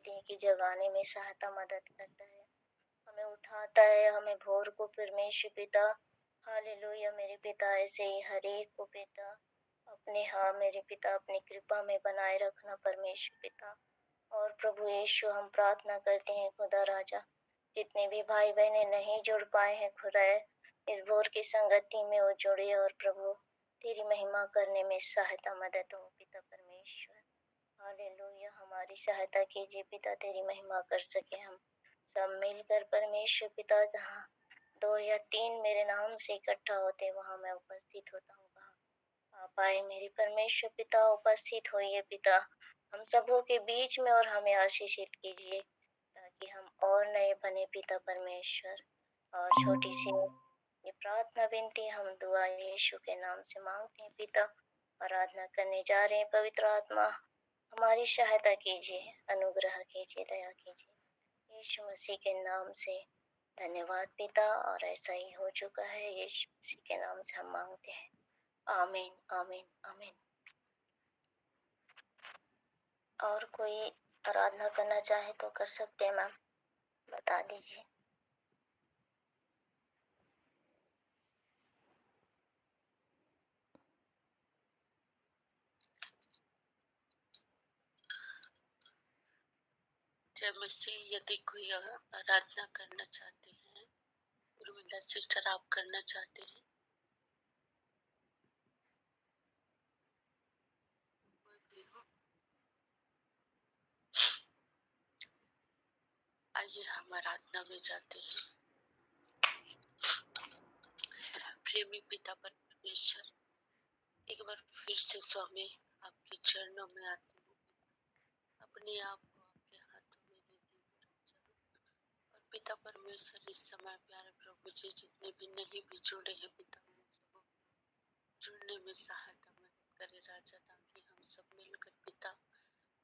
नीति की जगाने में सहायता मदद करता है, हमें उठाता है, हमें भोर को परमेश्वर पिता, हालेलुया मेरे पिता, ऐसे ही हर एक को पिता अपने, हाँ मेरे पिता, अपनी कृपा में बनाए रखना परमेश्वर पिता। और प्रभु यीशु हम प्रार्थना करते हैं खुदा राजा, जितने भी भाई बहने नहीं जुड़ पाए हैं खुदा, इस भोर की संगति में वो जुड़े और प्रभु तेरी महिमा करने में सहायता मदद हो पिता परमेश्वर। हालेलुया, हमारी सहायता कीजिए पिता, तेरी महिमा कर सके हम सब मिलकर परमेश्वर पिता। जहाँ 2 या 3 मेरे नाम से इकट्ठा होते वहाँ मैं उपस्थित होता हूँ। आप आए मेरे परमेश्वर पिता, उपस्थित होइए पिता हम सबों के बीच में, और हमें आशीषित कीजिए ताकि हम और नए बने पिता परमेश्वर। और छोटी सी ये प्रार्थना विनती हम दुआ यीशु के नाम से मांगते हैं पिता। आराधना करने जा रहे हैं, पवित्र आत्मा हमारी सहायता कीजिए, अनुग्रह कीजिए, दया कीजिए यीशु मसीह के नाम से। धन्यवाद पिता, और ऐसा ही हो चुका है, यीशु मसीह के नाम से हम मांगते हैं, आमीन आमीन आमीन। और कोई आराधना करना चाहे तो कर सकते हैं मैम, बता दीजिए। जय मसीह। यदि कोई आराधना करना चाहते हैं, उर्मिला सिस्टर आप करना चाहते हैं? आइए हम आराधना में जाते हैं। प्रेमी पिता परमेश्वर, एक बार फिर से स्वामी आपके चरणों में आती हूँ, अपने आप को आपके हाथों में देती हूँ। और पिता परमेश्वर, इस समय प्यारे प्रभु जी जितने भी नहीं भी जुड़े हैं पिता, उन सबको जुड़ने में सहायता मदद करे राजा, ताकि हम सब मिलकर पिता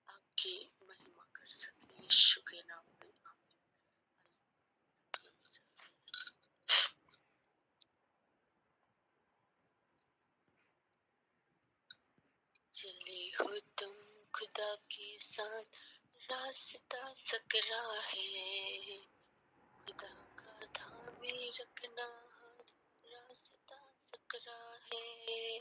आपकी महिमा कर सके यीशु के नाम में। चले हो तुम खुदा के साथ, रास्ता सकरा है, खुदा का थामे रखना हाथ, रास्ता सकरा है।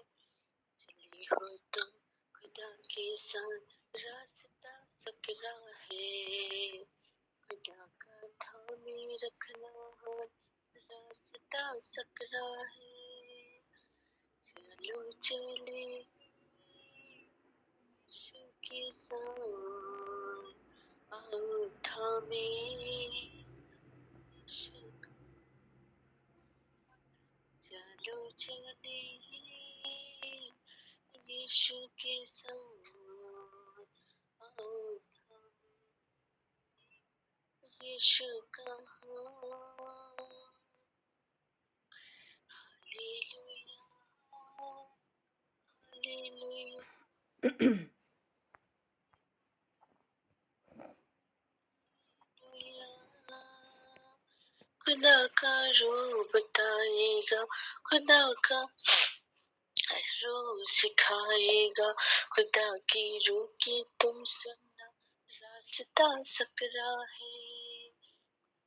चले हो तुम खुदा के साथ, रास्ता सकरा है, खुदा का थामे रखना हाथ, रास्ता सकरा है। चलो चले यीशु के साथ, आओ थामे यीशु का। चलो चले यीशु के साथ, आओ थामे यीशु का हाथ। हालेलुया हालेलुया खुदा का रूप बताएगा, खुदा का रूह सिखाएगा, खुदा की रूह की तुम सुनना, रास्ता सकरा है।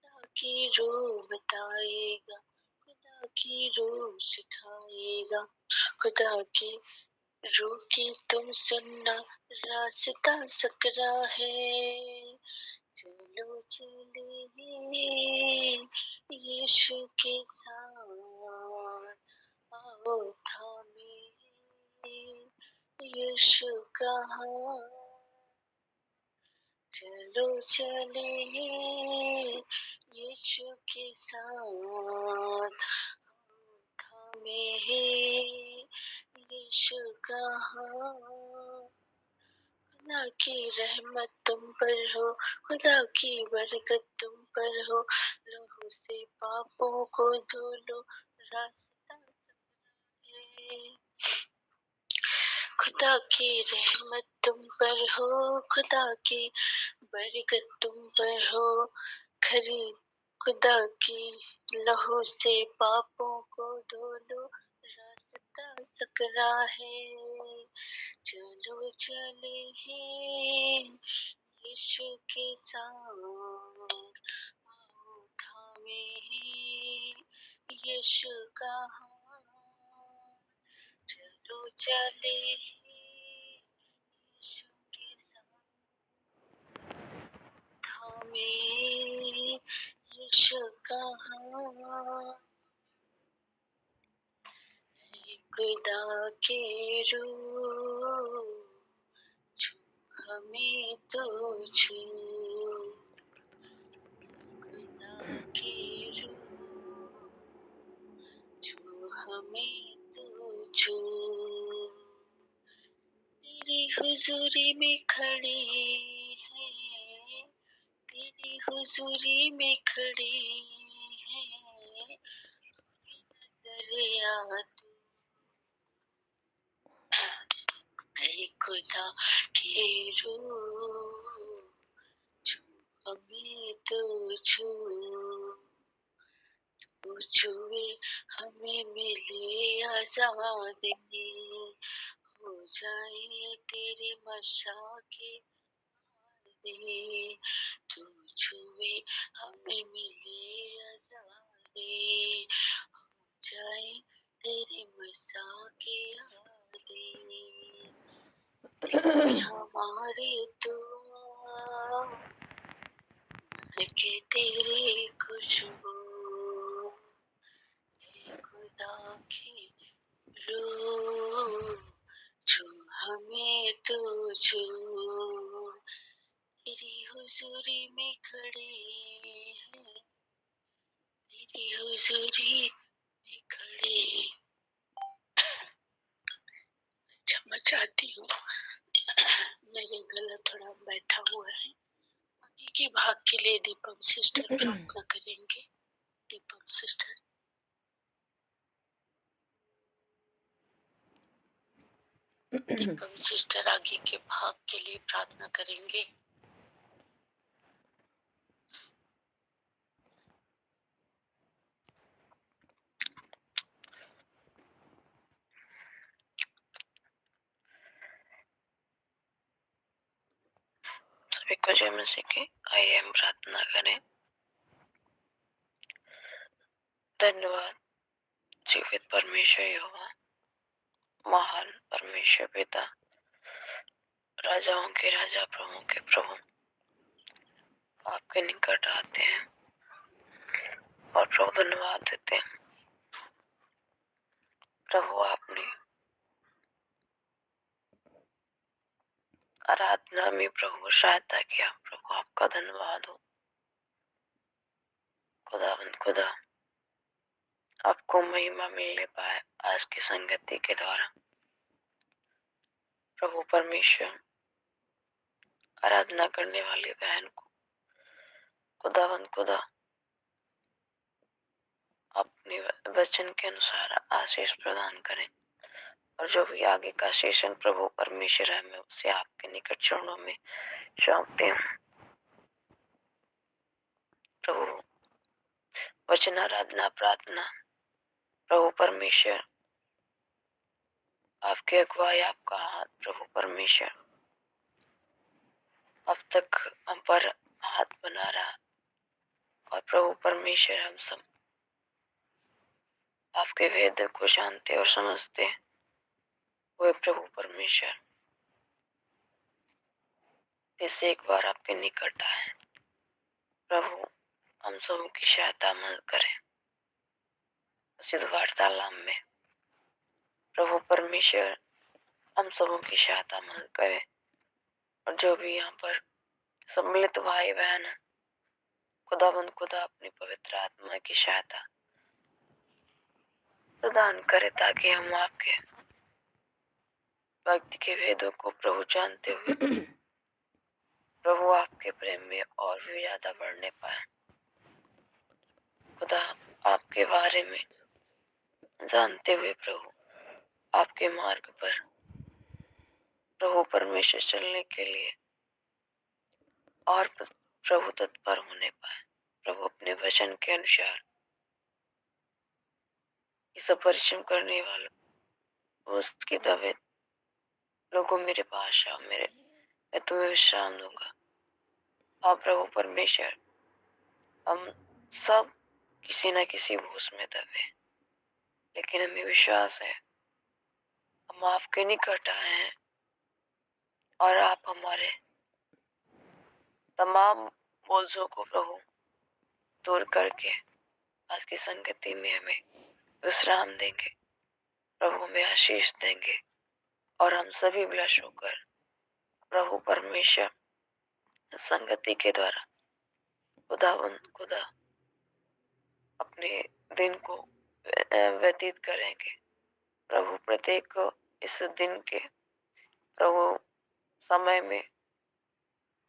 खुदा की रूह बताएगा, खुदा की रूह सिखाएगा, खुदा की रूह की तुम सुनना, रास्ता सकरा है। चलो चले यीशु के साथ, आओ थामे यीशु का हाथ। चलो चले यीशु के साथ, आओ थामे यीशु का हाथ। खुदा की रहमत तुम पर हो, खुदा की बरकत तुम पर हो, लहू से पापों को धो लो, रास्ता है। खुदा की रहमत तुम पर हो, खुदा की बरकत तुम पर हो, खरीद खुदा की लहू से पापों को धो लो, रास्ता सकरा है। चलो चले यीशु के साथ आओ थामे यीशु का हाथ, चलो चले यीशु के साथ थामे यीशु का हाथ, खुदा के रूह छू हमें तो छू, खुदा के रूह छू हमें तो छू, तेरी हुजूरी में खड़े हैं, तेरी हुजूरी में खड़े हैं, नजर आ तू ऐ खुदा के रूह छू हमें तो छू, तू छुए हमें मिले आजादी, हो जाए तेरी मशाके आदि, तू छुए हमें मिले आजादी, हो जाए तेरी मशाके आदि, हमारी दुआ के तेरी खुशबू, खुदा की रूह छू हमें तो छू, तेरी हुजूरी में खड़े हैं, तेरी हुजूरी में खड़े, क्षमा चाहती हूँ मेरे गला थोड़ा बैठा हुआ है। आगे के भाग के लिए दीपम सिस्टर प्रार्थना करेंगे। दीपम सिस्टर। दीपम सिस्टर आगे के भाग के लिए प्रार्थना करेंगे। सभी को जय मसीह की। आइए हम प्रार्थना करें। धन्यवाद जीवित परमेश्वर यहोवा, महान परमेश्वर पिता, राजाओं के राजा, प्रभुओं के प्रभु, आपके निकट आते हैं और प्रभु धन्यवाद देते हैं। प्रभु आपने आराधना में प्रभु सहायता किया, प्रभु आपका धन्यवाद हो। खुदावंद खुदा, आपको महिमा मिलने पाए आज की संगति के द्वारा। प्रभु परमेश्वर, आराधना करने वाली बहन को खुदावंद खुदा अपने वचन के अनुसार आशीष प्रदान करें, और जो भी आगे का सेशन प्रभु परमेश्वर है, मैं उसे आपके निकट चरणों में सौंपती हूँ। प्रभु वचन, आराधना, प्रार्थना प्रभु परमेश्वर आपके अगुवाई, आपका हाथ प्रभु परमेश्वर अब तक हम पर हाथ बना रहा, और प्रभु परमेश्वर हम सब आपके वेद को जानते और समझते हुए प्रभु परमेश्वर इस एक बार आपके निकट आए। प्रभु हम सब की सहायता मदद करें उचित वार्तालाप में। प्रभु परमेश्वर हम सबों की सहायता मदद करें, और जो भी यहाँ पर सम्मिलित भाई बहन है, खुदाबंद खुदा अपनी पवित्र आत्मा की सहायता प्रदान करे, ताकि हम आपके भक्ति के वेदों को प्रभु जानते हुए प्रभु आपके प्रेम में और भी ज्यादा बढ़ने पाए। खुदा आपके बारे में जानते हुए प्रभु आपके मार्ग पर प्रभु परमेश्वर चलने के लिए और प्रभु तत्पर होने पाए। प्रभु अपने वचन के अनुसार इस परिश्रम करने वालों उसकी दवे लोगों मेरे पास आओ, मैं तुम्हें विश्राम दूंगा। हाँ प्रभु परमेश्वर, हम सब किसी न किसी भूस में दबे, लेकिन हमें विश्वास है हम आपके निकट आए हैं और आप हमारे तमाम बोझों को प्रभु दूर करके आज की संगति में हमें विश्राम देंगे, प्रभु हमें आशीष देंगे और हम सभी ब्लश होकर प्रभु परमेश्वर संगति के द्वारा खुदा अपने दिन को व्यतीत करेंगे। प्रभु प्रत्येक इस दिन के प्रभु समय में,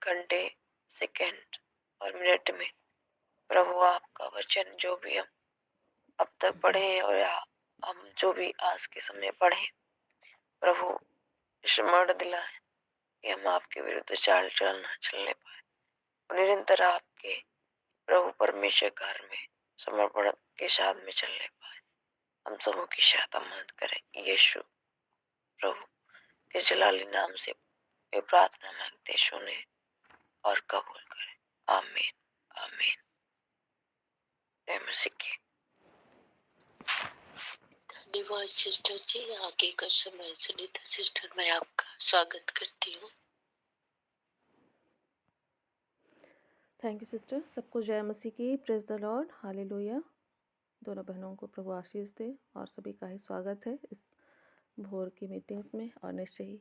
घंटे, सेकंड और मिनट में प्रभु आपका वचन जो भी हम अब तक पढ़े हैं और हम जो भी आज के समय पढ़े, प्रभु स्मरण दिलाए कि हम आपके विरुद्ध चाल चलने पाए, निरंतर आपके प्रभु परमेश्वर कार्य में समर्पण के साथ में चलने पाए। हम सबों की सहायता मदद करें। यीशु प्रभु के जलाली नाम से ये प्रार्थना मांगते, सुने और कबूल करें। आमीन आमीन। जय मसीह की। धन्यवाद सिस्टर जी, आगे का समय सुनीता सिस्टर मैं आपका स्वागत करती हूँ। Thank you sister. सबको जय मसीह की। Praise the lord, hallelujah. दोनों बहनों को प्रभु आशीष दे और सभी का ही स्वागत है इस भोर की मीटिंग्स में। और निश्चय ही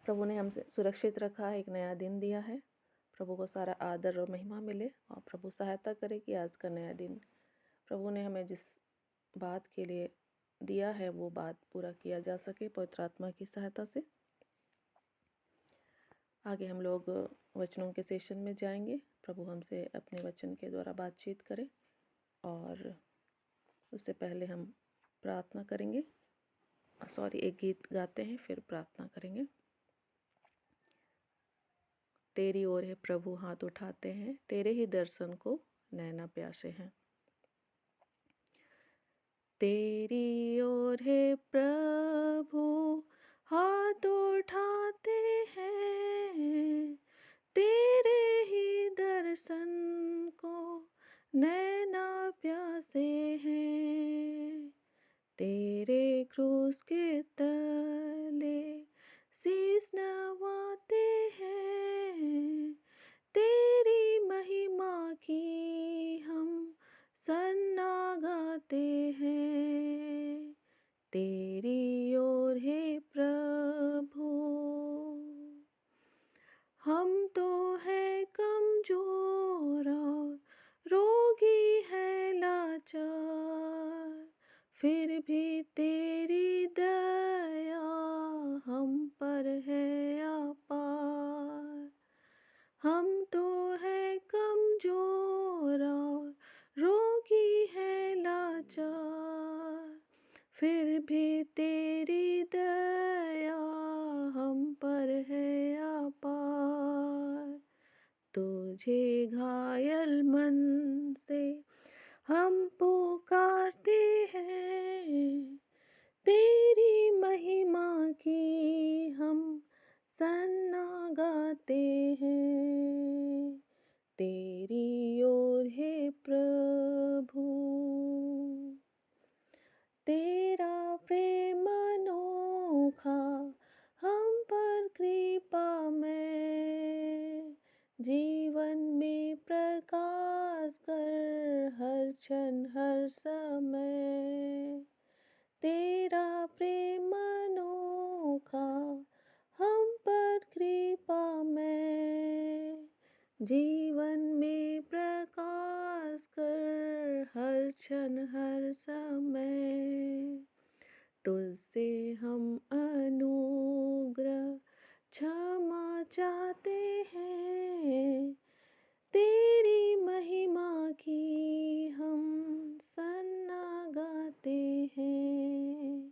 प्रभु ने हमसे सुरक्षित रखा है, एक नया दिन दिया है। प्रभु को सारा आदर और महिमा मिले और प्रभु सहायता करे कि आज का नया दिन प्रभु ने हमें जिस बात के लिए दिया है वो बात पूरा किया जा सके पवित्र आत्मा की सहायता से। आगे हम लोग वचनों के सेशन में जाएंगे। प्रभु हमसे अपने वचन के द्वारा बातचीत करें और उससे पहले हम प्रार्थना करेंगे। एक गीत गाते हैं फिर प्रार्थना करेंगे। तेरी ओर है प्रभु हाथ उठाते हैं, तेरे ही दर्शन को नैना प्यासे हैं। तेरी ओर है प्रभु हाथ उठाते हैं, तेरे ही दर्शन को नैना प्यासे हैं। तेरे क्रूस के तले शीस नवाते हैं, तेरी महिमा की हम सन्ना गाते हैं। तेरी ओर है प्रभु, हम तो है कमजोर और रोगी है लाचार, फिर भी तेरी दया हम पर है अपार। हम तो है कमजोर और रोगी है लाचार, फिर भी तेरी दया हम पर है अपार। तुझे घायल मन से हम पुकारते हैं, तेरी महिमा की हम सन्ना गाते हैं। तेरी ओर है प्रभु, तेरा प्रेम अनोखा हम पर कृपा में, जीवन में प्रकाश कर हर क्षण हर समय। तेरा प्रेम अनोखा हम पर कृपा में, जीवन में प्रकाश कर हर क्षण हर समय। तुझसे हम अनुग्रह क्षमा चाहते हैं, तेरी महिमा की हम सन्ना गाते हैं।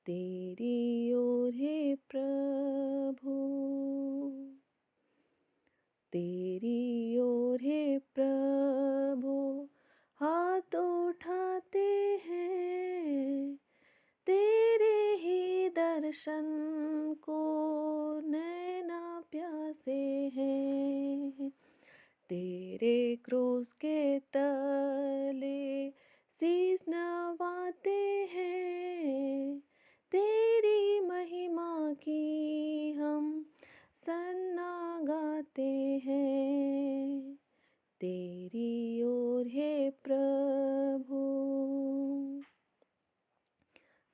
तेरी ओर है प्रभु, तेरी ओर है प्रभु हाथ उठाते हैं, तेरे ही दर्शन को नैना प्यासे हैं। क्रूस के तले शीस नवाते हैं, तेरी महिमा की हम सन्ना गाते हैं, तेरी ओर है प्रभु।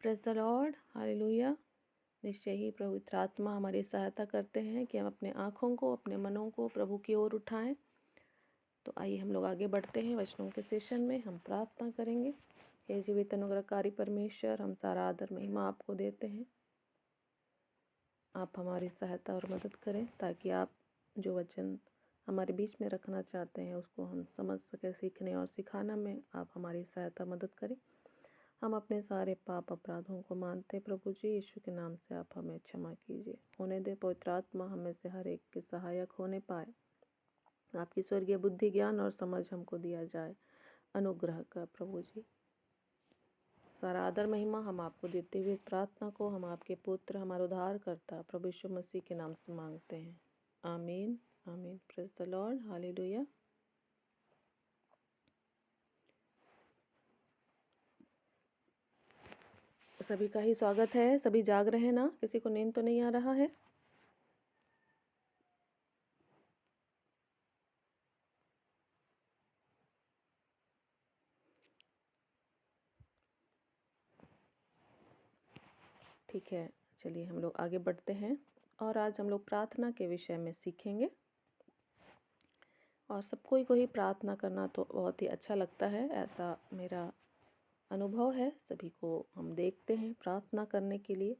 Praise the lord, hallelujah. निश्चय ही पवित्र आत्मा हमारी सहायता करते हैं कि हम अपने आँखों को, अपने मनों को प्रभु की ओर उठाएं। तो आइए हम लोग आगे बढ़ते हैं वचनों के सेशन में। हम प्रार्थना करेंगे। हे जीवित अनुग्रहकारी परमेश्वर, हम सारा आदर महिमा आपको देते हैं। आप हमारी सहायता और मदद करें ताकि आप जो वचन हमारे बीच में रखना चाहते हैं उसको हम समझ सकें। सीखने और सिखाना में आप हमारी सहायता मदद करें। हम अपने सारे पाप अपराधों को मानते प्रभु जी, यीशु के नाम से आप हमें क्षमा कीजिए। होने दे पवित्र आत्मा हमें से हर एक के सहायक होने पाए। आपकी स्वर्गीय बुद्धि, ज्ञान और समझ हमको दिया जाए, अनुग्रह का प्रभु जी। सारा आदर महिमा हम आपको देते हुए इस प्रार्थना को हम आपके पुत्र, हमारे उद्धारकर्ता प्रभु यीशु मसीह के नाम से मांगते हैं। आमीन, आमीन। Praise the lord, hallelujah. सभी का ही स्वागत है। सभी जाग रहे हैं ना? किसी को नींद तो नहीं आ रहा है? ठीक है, चलिए हम लोग आगे बढ़ते हैं और आज हम लोग प्रार्थना के विषय में सीखेंगे। और सबको ही प्रार्थना करना तो बहुत ही अच्छा लगता है, ऐसा मेरा अनुभव है। सभी को हम देखते हैं प्रार्थना करने के लिए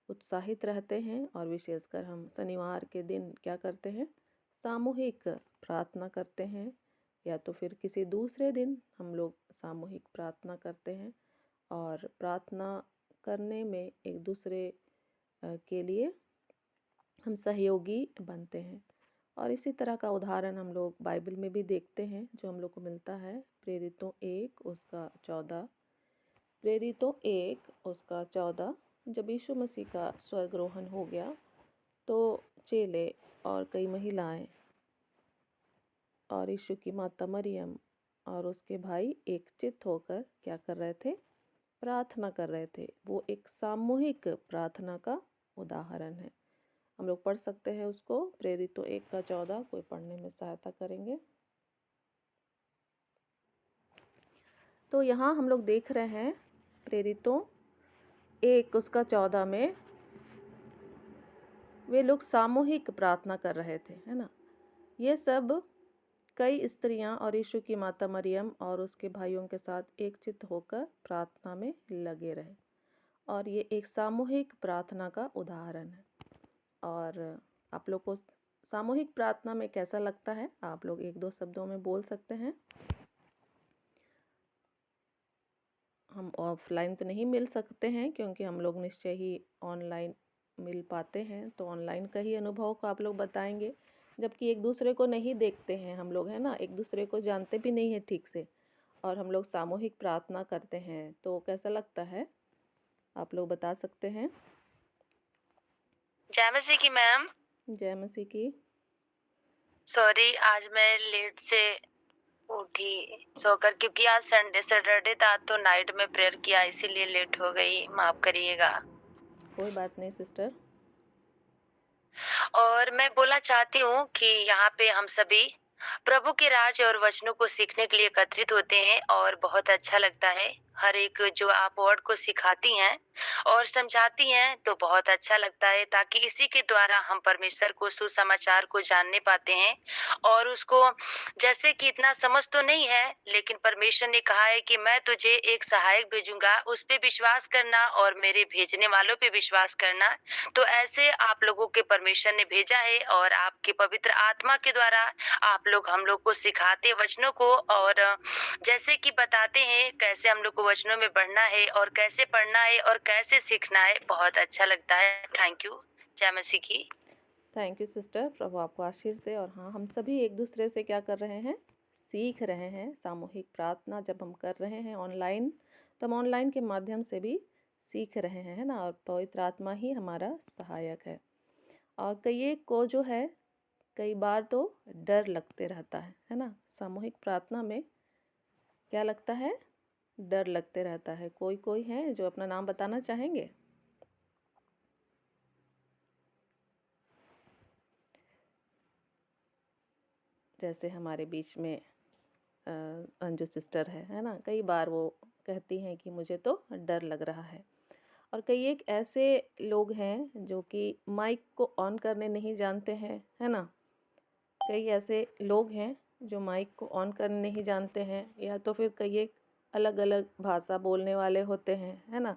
उत्साहित रहते हैं और विशेषकर हम शनिवार के दिन क्या करते हैं, सामूहिक प्रार्थना करते हैं, या तो फिर किसी दूसरे दिन हम लोग सामूहिक प्रार्थना करते हैं और प्रार्थना करने में एक दूसरे के लिए हम सहयोगी बनते हैं। और इसी तरह का उदाहरण हम लोग बाइबल में भी देखते हैं, जो हम लोग को मिलता है प्रेरितों 1 उसका 14। प्रेरितों 1 उसका 14। जब यीशु मसीह का स्वर्गरोहण हो गया तो चेले और कई महिलाएं और यीशु की माता मरियम और उसके भाई एकचित्त होकर क्या कर रहे थे, प्रार्थना कर रहे थे। वो एक सामूहिक प्रार्थना का उदाहरण है। हम लोग पढ़ सकते हैं उसको, प्रेरितों 1 का 14। कोई पढ़ने में सहायता करेंगे? तो यहाँ हम लोग देख रहे हैं प्रेरितों 1 उसका 14 में वे लोग सामूहिक प्रार्थना कर रहे थे, है ना। ये सब कई स्त्रियां और यीशु की माता मरियम और उसके भाइयों के साथ एकचित्त होकर प्रार्थना में लगे रहे, और ये एक सामूहिक प्रार्थना का उदाहरण है। और आप लोग को सामूहिक प्रार्थना में कैसा लगता है? आप लोग 1-2 शब्दों में बोल सकते हैं। हम ऑफलाइन तो नहीं मिल सकते हैं क्योंकि हम लोग निश्चय ही ऑनलाइन मिल पाते हैं, तो ऑनलाइन का ही अनुभव को आप लोग बताएंगे। जबकि एक दूसरे को नहीं देखते हैं हम लोग, है ना, एक दूसरे को जानते भी नहीं है ठीक से, और हम लोग सामूहिक प्रार्थना करते हैं, तो कैसा लगता है आप लोग बता सकते हैं। जय मसीह की मैम। जय मसीह की। सॉरी, आज मैं लेट से उठी सोकर, क्योंकि आज संडे सैटरडे था तो नाइट में प्रेयर किया, इसीलिए लेट हो गई, माफ करिएगा। कोई बात नहीं सिस्टर। और मैं बोलना चाहती हूँ कि यहाँ पे हम सभी प्रभु के राज और वचनों को सीखने के लिए एकत्रित होते हैं और बहुत अच्छा लगता है। हर एक जो आप वर्ड को सिखाती हैं और समझाती हैं तो बहुत अच्छा लगता है, ताकि इसी के द्वारा हम परमेश्वर को, सुसमाचार को जानने पाते हैं। और उसको जैसे कि इतना समझ तो नहीं है, लेकिन परमेश्वर ने कहा है कि मैं तुझे एक सहायक भेजूंगा, उस पे विश्वास करना और मेरे भेजने वालों पे विश्वास करना। तो ऐसे आप लोगों के परमेश्वर ने भेजा है और आपके पवित्र आत्मा के द्वारा आप लोग हम लोग को सिखाते वचनों को, और जैसे कि बताते हैं कैसे हम लोग को वचनों में बढ़ना है और कैसे पढ़ना है और कैसे सीखना है। बहुत अच्छा लगता है। Thank you. जय मसीह की। थैंक यू सिस्टर, प्रभु आपको आशीष दे। और हाँ, हम सभी एक दूसरे से क्या कर रहे हैं, सीख रहे हैं। सामूहिक प्रार्थना जब हम कर रहे हैं ऑनलाइन, तो हम ऑनलाइन के माध्यम से भी सीख रहे हैं, है ना, और पवित्र आत्मा ही हमारा सहायक है। और कई को जो है कई बार तो डर लगते रहता है ना। सामूहिक प्रार्थना में क्या लगता है? डर लगते रहता है। कोई है जो अपना नाम बताना चाहेंगे? जैसे हमारे बीच में अंजू सिस्टर है ना, कई बार वो कहती हैं कि मुझे तो डर लग रहा है। और कई एक ऐसे लोग हैं जो कि माइक को ऑन करने नहीं जानते हैं, है ना। कई ऐसे लोग हैं जो माइक को ऑन करने नहीं जानते हैं, या तो फिर कई एक अलग अलग भाषा बोलने वाले होते हैं, है ना।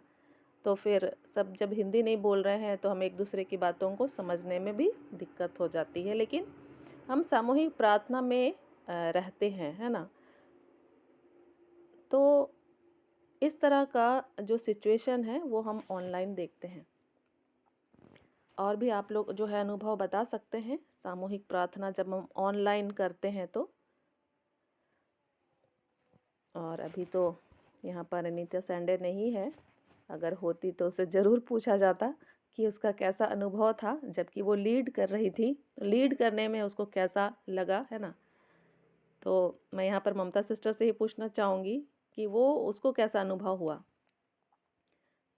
तो फिर सब जब हिंदी नहीं बोल रहे हैं तो हम एक दूसरे की बातों को समझने में भी दिक्कत हो जाती है। लेकिन हम सामूहिक प्रार्थना में रहते हैं, है ना। तो इस तरह का जो सिचुएशन है वो हम ऑनलाइन देखते हैं। और भी आप लोग जो है अनुभव बता सकते हैं सामूहिक प्रार्थना जब हम ऑनलाइन करते हैं तो। और अभी तो यहाँ पर अनीता सैंडे नहीं है, अगर होती तो उसे ज़रूर पूछा जाता कि उसका कैसा अनुभव था जबकि वो लीड कर रही थी, लीड करने में उसको कैसा लगा, है ना। तो मैं यहाँ पर ममता सिस्टर से ही पूछना चाहूँगी कि वो उसको कैसा अनुभव हुआ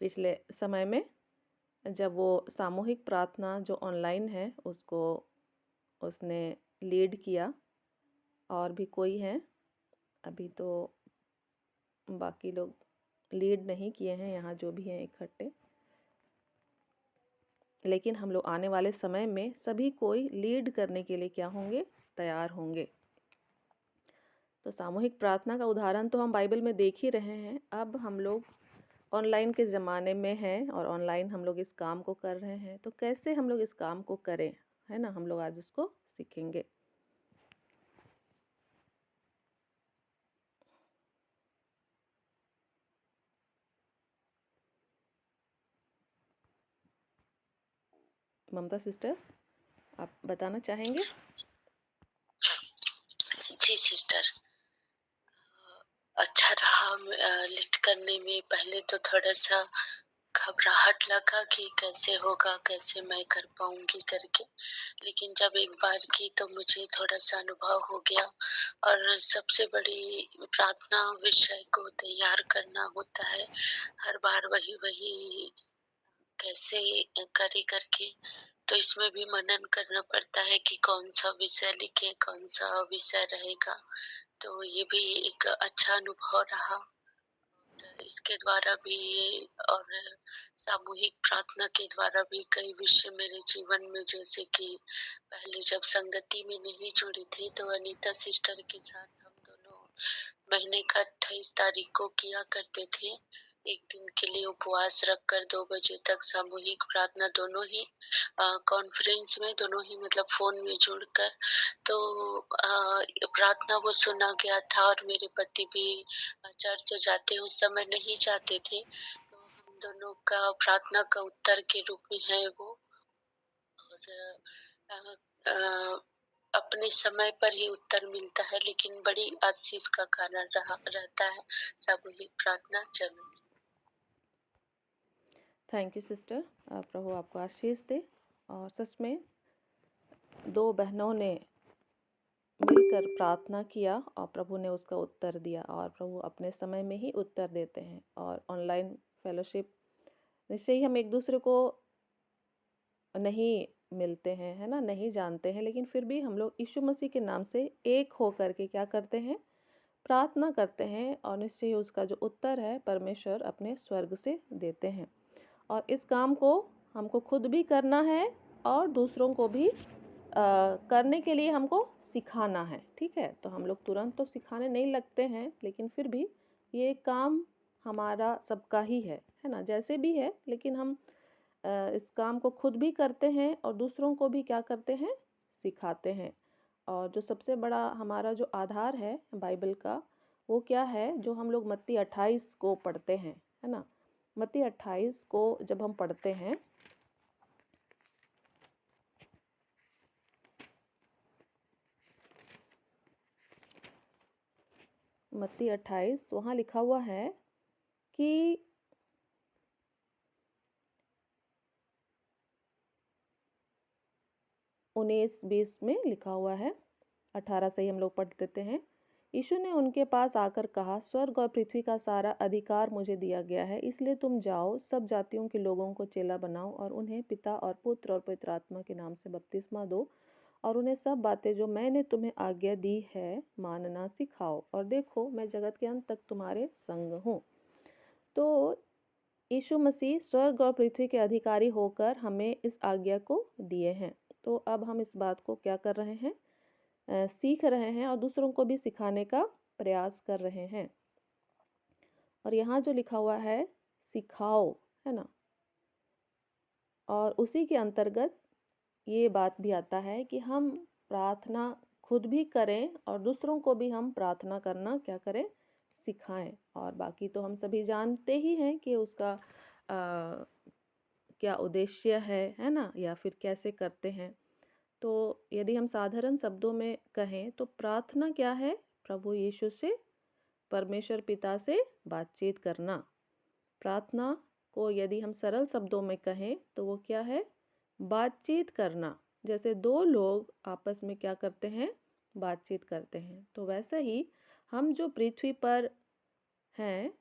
पिछले समय में जब वो सामूहिक प्रार्थना जो ऑनलाइन है उसको उसने लीड किया। और भी कोई हैं? अभी तो बाकी लोग लीड नहीं किए हैं यहाँ जो भी हैं इकट्ठे, लेकिन हम लोग आने वाले समय में सभी कोई लीड करने के लिए क्या होंगे? तैयार होंगे। तो सामूहिक प्रार्थना का उदाहरण तो हम बाइबल में देख ही रहे हैं। अब हम लोग ऑनलाइन के ज़माने में हैं और ऑनलाइन हम लोग इस काम को कर रहे हैं, तो कैसे हम लोग इस काम को करें, है ना, हम लोग आज उसको सीखेंगे। ममता सिस्टर आप बताना चाहेंगे? जी सिस्टर, अच्छा रहा लिफ्ट करने में। पहले तो थोड़ा सा घबराहट लगा कि कैसे होगा, कैसे मैं कर पाऊंगी करके, लेकिन जब एक बार की तो मुझे थोड़ा सा अनुभव हो गया। और सबसे बड़ी प्रार्थना विषय को तैयार करना होता है, हर बार वही वही कैसे करे करके। तो इसमें भी मनन करना पड़ता है कि कौन सा विषय लिखे, कौन सा विषय रहेगा। तो ये भी एक अच्छा अनुभव रहा। और इसके द्वारा भी और सामूहिक प्रार्थना के द्वारा भी कई विषय मेरे जीवन में, जैसे कि पहले जब संगति में नहीं जुड़ी थी तो अनीता सिस्टर के साथ हम दोनों महीने का 28 तारीख को किया करते थे, एक दिन के लिए उपवास रखकर 2 बजे तक सामूहिक प्रार्थना, दोनों ही कॉन्फ्रेंस में, दोनों ही मतलब फोन में जुड़कर। तो प्रार्थना वो सुना गया था और मेरे पति भी चर्च जाते उस समय नहीं जाते थे, तो हम दोनों का प्रार्थना का उत्तर के रूप में है वो। और अ, अ, अपने समय पर ही उत्तर मिलता है, लेकिन बड़ी आशीष का कारण रहता है सामूहिक प्रार्थना। चलो, थैंक यू सिस्टर, प्रभु आपको आशीष दे। और सच में 2 बहनों ने मिलकर प्रार्थना किया और प्रभु ने उसका उत्तर दिया, और प्रभु अपने समय में ही उत्तर देते हैं। और ऑनलाइन फेलोशिप निश्चय ही हम एक दूसरे को नहीं मिलते हैं, है ना, नहीं जानते हैं, लेकिन फिर भी हम लोग यीशु मसीह के नाम से एक हो करके क्या करते हैं? प्रार्थना करते हैं, और निश्चय ही उसका जो उत्तर है परमेश्वर अपने स्वर्ग से देते हैं। और इस काम को हमको खुद भी करना है और दूसरों को भी करने के लिए हमको सिखाना है, ठीक है। तो हम लोग तुरंत तो सिखाने नहीं लगते हैं, लेकिन फिर भी ये काम हमारा सबका ही है ना, जैसे भी है, लेकिन हम इस काम को खुद भी करते हैं और दूसरों को भी क्या करते हैं? सिखाते हैं। और जो सबसे बड़ा हमारा जो आधार है बाइबल का, वो क्या है? जो हम लोग मत्ती 28 को पढ़ते हैं, है ना। मत्ती 28 को जब हम पढ़ते हैं, मत्ती 28 वहाँ लिखा हुआ है कि 19-20 में लिखा हुआ है। 18 से ही हम लोग पढ़ लेते हैं। यीशु ने उनके पास आकर कहा, स्वर्ग और पृथ्वी का सारा अधिकार मुझे दिया गया है, इसलिए तुम जाओ, सब जातियों के लोगों को चेला बनाओ और उन्हें पिता और पुत्र और पवित्र आत्मा के नाम से बपतिस्मा दो और उन्हें सब बातें जो मैंने तुम्हें आज्ञा दी है मानना सिखाओ, और देखो मैं जगत के अंत तक तुम्हारे संग हूँ। तो यीशु मसीह स्वर्ग और पृथ्वी के अधिकारी होकर हमें इस आज्ञा को दिए हैं। तो अब हम इस बात को क्या कर रहे हैं, सीख रहे हैं और दूसरों को भी सिखाने का प्रयास कर रहे हैं। और यहाँ जो लिखा हुआ है सिखाओ, है ना, और उसी के अंतर्गत ये बात भी आता है कि हम प्रार्थना खुद भी करें और दूसरों को भी हम प्रार्थना करना क्या करें, सिखाएं। और बाकी तो हम सभी जानते ही हैं कि उसका क्या उद्देश्य है ना, या फिर कैसे करते हैं। तो यदि हम साधारण शब्दों में कहें तो प्रार्थना क्या है, प्रभु यीशु से, परमेश्वर पिता से बातचीत करना। प्रार्थना को यदि हम सरल शब्दों में कहें तो वो क्या है, बातचीत करना। जैसे दो लोग आपस में क्या करते हैं, बातचीत करते हैं। तो वैसे ही हम जो पृथ्वी पर हैं,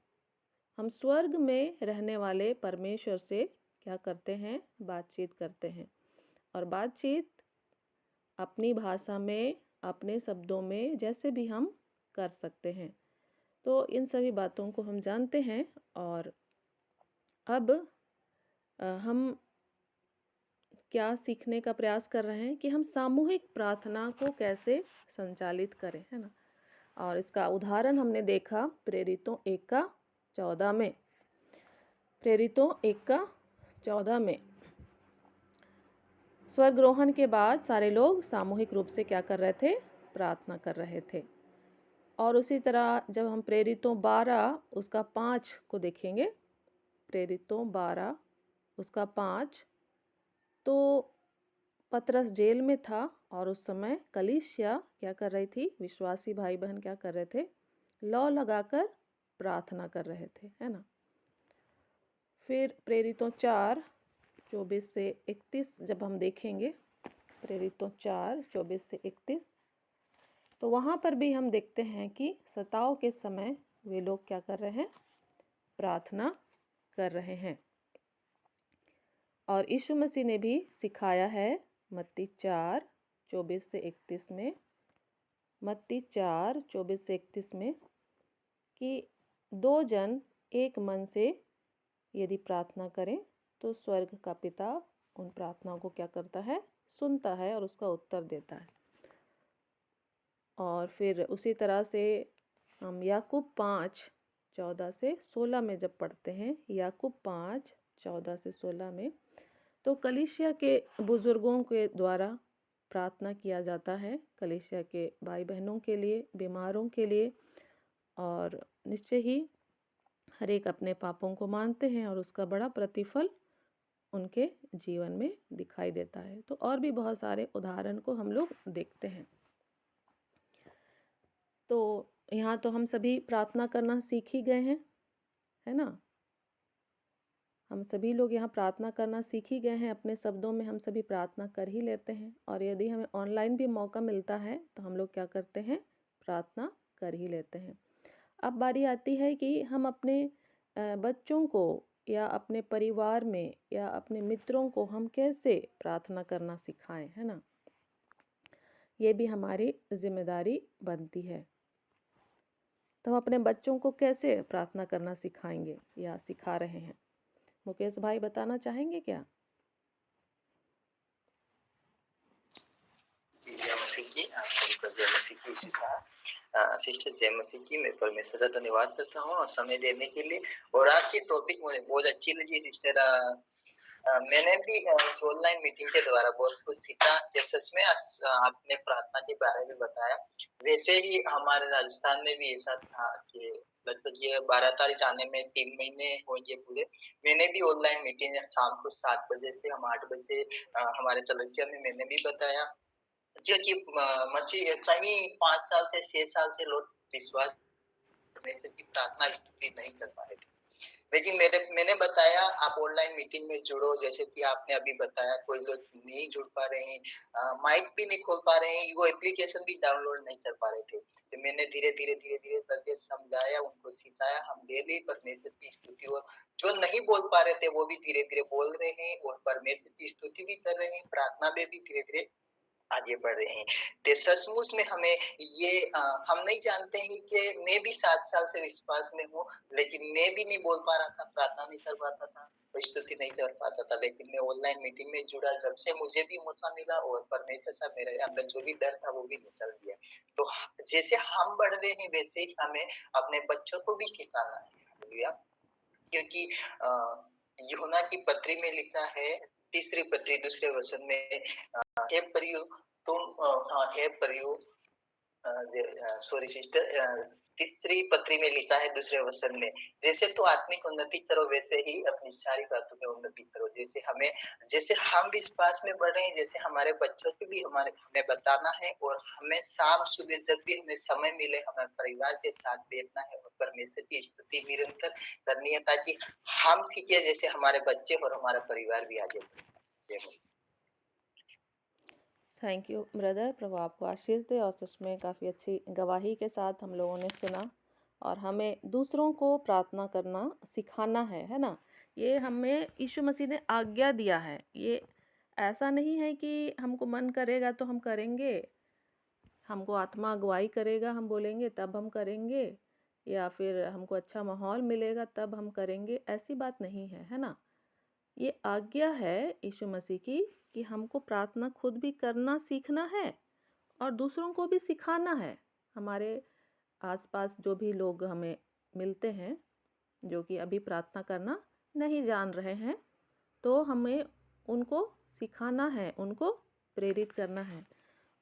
हम स्वर्ग में रहने वाले परमेश्वर से क्या करते हैं, बातचीत करते हैं। और बातचीत अपनी भाषा में, अपने शब्दों में, जैसे भी हम कर सकते हैं। तो इन सभी बातों को हम जानते हैं। और अब हम क्या सीखने का प्रयास कर रहे हैं कि हम सामूहिक प्रार्थना को कैसे संचालित करें, है ना। और इसका उदाहरण हमने देखा प्रेरितों 1:14 में। प्रेरितों 1:14 में स्वर्गरोहण के बाद सारे लोग सामूहिक रूप से क्या कर रहे थे, प्रार्थना कर रहे थे। और उसी तरह जब हम प्रेरितों 12 उसका 5 को देखेंगे, प्रेरितों 12 उसका 5, तो पतरस जेल में था और उस समय कलीसिया क्या कर रही थी, विश्वासी भाई बहन क्या कर रहे थे, लौ लगाकर प्रार्थना कर रहे थे, है ना। फिर प्रेरितों 4:24 से 31 जब हम देखेंगे, प्रेरितों 4:24 से 31, तो वहाँ पर भी हम देखते हैं कि सताव के समय वे लोग क्या कर रहे हैं, प्रार्थना कर रहे हैं। और यीशु मसीह ने भी सिखाया है मत्ती 4:24 से 31 में, मत्ती 4:24 से 31 में, कि 2 जन एक मन से यदि प्रार्थना करें तो स्वर्ग का पिता उन प्रार्थनाओं को क्या करता है, सुनता है और उसका उत्तर देता है। और फिर उसी तरह से हम याकूब 5:14 से 16 में जब पढ़ते हैं, याकूब 5:14 से 16 में, तो कलीसिया के बुजुर्गों के द्वारा प्रार्थना किया जाता है, कलीसिया के भाई बहनों के लिए, बीमारों के लिए। और निश्चय ही हर एक अपने पापों को मानते हैं और उसका बड़ा प्रतिफल उनके जीवन में दिखाई देता है। तो और भी बहुत सारे उदाहरण को हम लोग देखते हैं। तो यहाँ तो हम सभी प्रार्थना करना सीख ही गए हैं, है ना। हम सभी लोग यहाँ प्रार्थना करना सीख ही गए हैं, अपने शब्दों में हम सभी प्रार्थना कर ही लेते हैं। और यदि हमें ऑनलाइन भी मौका मिलता है तो हम लोग क्या करते हैं, प्रार्थना कर ही लेते हैं। अब बारी आती है कि हम अपने बच्चों को या अपने परिवार में या अपने मित्रों को हम कैसे प्रार्थना करना सिखाएं, है ना। ये भी हमारी जिम्मेदारी बनती है। तो हम अपने बच्चों को कैसे प्रार्थना करना सिखाएंगे या सिखा रहे हैं, मुकेश भाई बताना चाहेंगे क्या? जी, जय मसीह की, आप सभी को जय मसीह की शिक्षा। सिस्टर जय मसीह की, मैं परमेश्वर का धन्यवाद करता हूँ और समय देने के लिए। और आपकी टॉपिक मुझे बहुत अच्छी लगी सिस्टर। मैंने भी ऑनलाइन मीटिंग के द्वारा बहुत कुछ सीखा। जैसे इसमें आपने प्रार्थना के बारे में बताया, वैसे ही हमारे राजस्थान में भी ऐसा था कि लगभग ये 12 तारीख आने में 3 महीने होंगे पूरे। मैंने भी ऑनलाइन मीटिंग शाम को 7 बजे से हम 8 बजे हमारे कलीसिया में मैंने भी बताया, क्योंकि मसीह कहीं 5 साल से 6 साल से लोग विश्वास परमेश्वर की प्रार्थना स्तुति नहीं कर पा रहे थे। लेकिन मैंने बताया आप ऑनलाइन मीटिंग में जुड़ो, जैसे कि आपने अभी बताया कोई लोग नहीं जुड़ पा रहे हैं, माइक भी नहीं खोल पा रहे हैं, वो एप्लीकेशन भी डाउनलोड नहीं कर पा रहे थे। तो मैंने धीरे-धीरे करके समझाया, उनको सिखाया। हम डेली परमेश्वर की स्तुति, और जो नहीं बोल पा रहे थे वो भी धीरे-धीरे बोल रहे हैं और परमेश्वर की स्तुति भी कर रहे हैं, प्रार्थना में भी धीरे-धीरे आगे बढ़ रहे हैं। तो सचमुच में हमें ये हम नहीं जानते हैं कि मैं भी 7 साल से विश्वास में हूँ, लेकिन मैं भी नहीं बोल पा रहा था, प्रार्थना नहीं कर पाता था, स्तुति नहीं कर पाता था। लेकिन मैं ऑनलाइन मीटिंग में जुड़ा, जब से मुझे भी मौका मिला और परमेश्वर से मेरे अंदर जो भी डर था वो भी निकल गया। तो जैसे हम बढ़ रहे हैं वैसे ही हमें अपने बच्चों को भी सिखाना है। हालेलुया। क्योंकि यूहन्ना की पत्री में लिखा है, तीसरी पत्री दूसरे वचन में, हे परियो हे परियो, सॉरी सिस्टर, तीसरी पत्री में लिखा है दूसरे वचन में, जैसे तो आत्मिक उन्नति करो वैसे ही अपनी सारी बातों में उन्नति करो। जैसे हम विश्वास में बढ़ रहे हैं, जैसे हमारे बच्चों को भी हमें बताना है, और हमें शाम सुबह जब भी हमें समय मिले हमें परिवार के साथ बैठना है और परमेश्वर की स्तुति निरंतर करनी है, ताकि हम सीखे जैसे हमारे बच्चे और हमारा परिवार भी आगे बढ़े। थैंक यू ब्रदर, प्रभु आपको आशीष दे। और सच में काफ़ी अच्छी गवाही के साथ हम लोगों ने सुना, और हमें दूसरों को प्रार्थना करना सिखाना है ना। ये हमें यीशु मसीह ने आज्ञा दिया है। ये ऐसा नहीं है कि हमको मन करेगा तो हम करेंगे, हमको आत्मा अगुवाई करेगा हम बोलेंगे तब हम करेंगे, या फिर हमको अच्छा माहौल मिलेगा तब हम करेंगे, ऐसी बात नहीं है ना। ये आज्ञा है यीशु मसीह की कि हमको प्रार्थना खुद भी करना सीखना है और दूसरों को भी सिखाना है। हमारे आसपास जो भी लोग हमें मिलते हैं जो कि अभी प्रार्थना करना नहीं जान रहे हैं, तो हमें उनको सिखाना है, उनको प्रेरित करना है।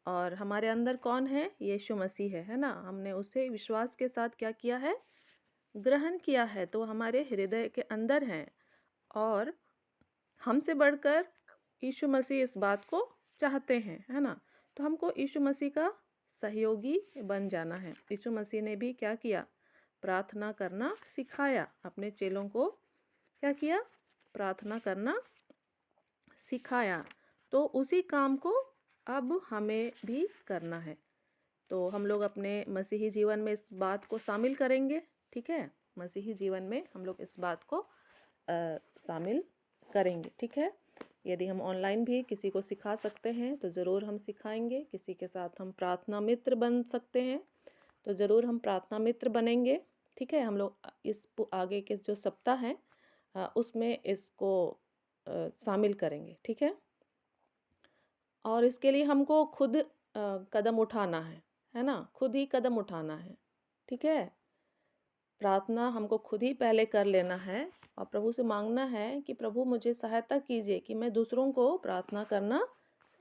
और हमारे अंदर कौन है? यीशु मसीह है ना। हमने उसे विश्वास के साथ क्या किया है? ग्रहण किया है, तो हमारे हृदय के अंदर हैं। और हमसे बढ़कर यीशु मसीह इस बात को चाहते हैं, है ना। तो हमको यीशु मसीह का सहयोगी बन जाना है। यीशु मसीह ने भी क्या किया? प्रार्थना करना सिखाया। अपने चेलों को क्या किया? प्रार्थना करना सिखाया। तो उसी काम को अब हमें भी करना है। तो हम लोग अपने मसीही जीवन में इस बात को शामिल करेंगे, ठीक है। मसीही जीवन में हम लोग इस बात को शामिल करेंगे, ठीक है। यदि हम ऑनलाइन भी किसी को सिखा सकते हैं तो ज़रूर हम सिखाएंगे। किसी के साथ हम प्रार्थना मित्र बन सकते हैं तो ज़रूर हम प्रार्थना मित्र बनेंगे, ठीक है। हम लोग इस आगे के जो सप्ताह हैं उसमें इसको शामिल करेंगे, ठीक है। और इसके लिए हमको खुद कदम उठाना है ना। खुद ही कदम उठाना है, ठीक है। प्रार्थना हमको खुद ही पहले कर लेना है और प्रभु से मांगना है कि प्रभु मुझे सहायता कीजिए कि मैं दूसरों को प्रार्थना करना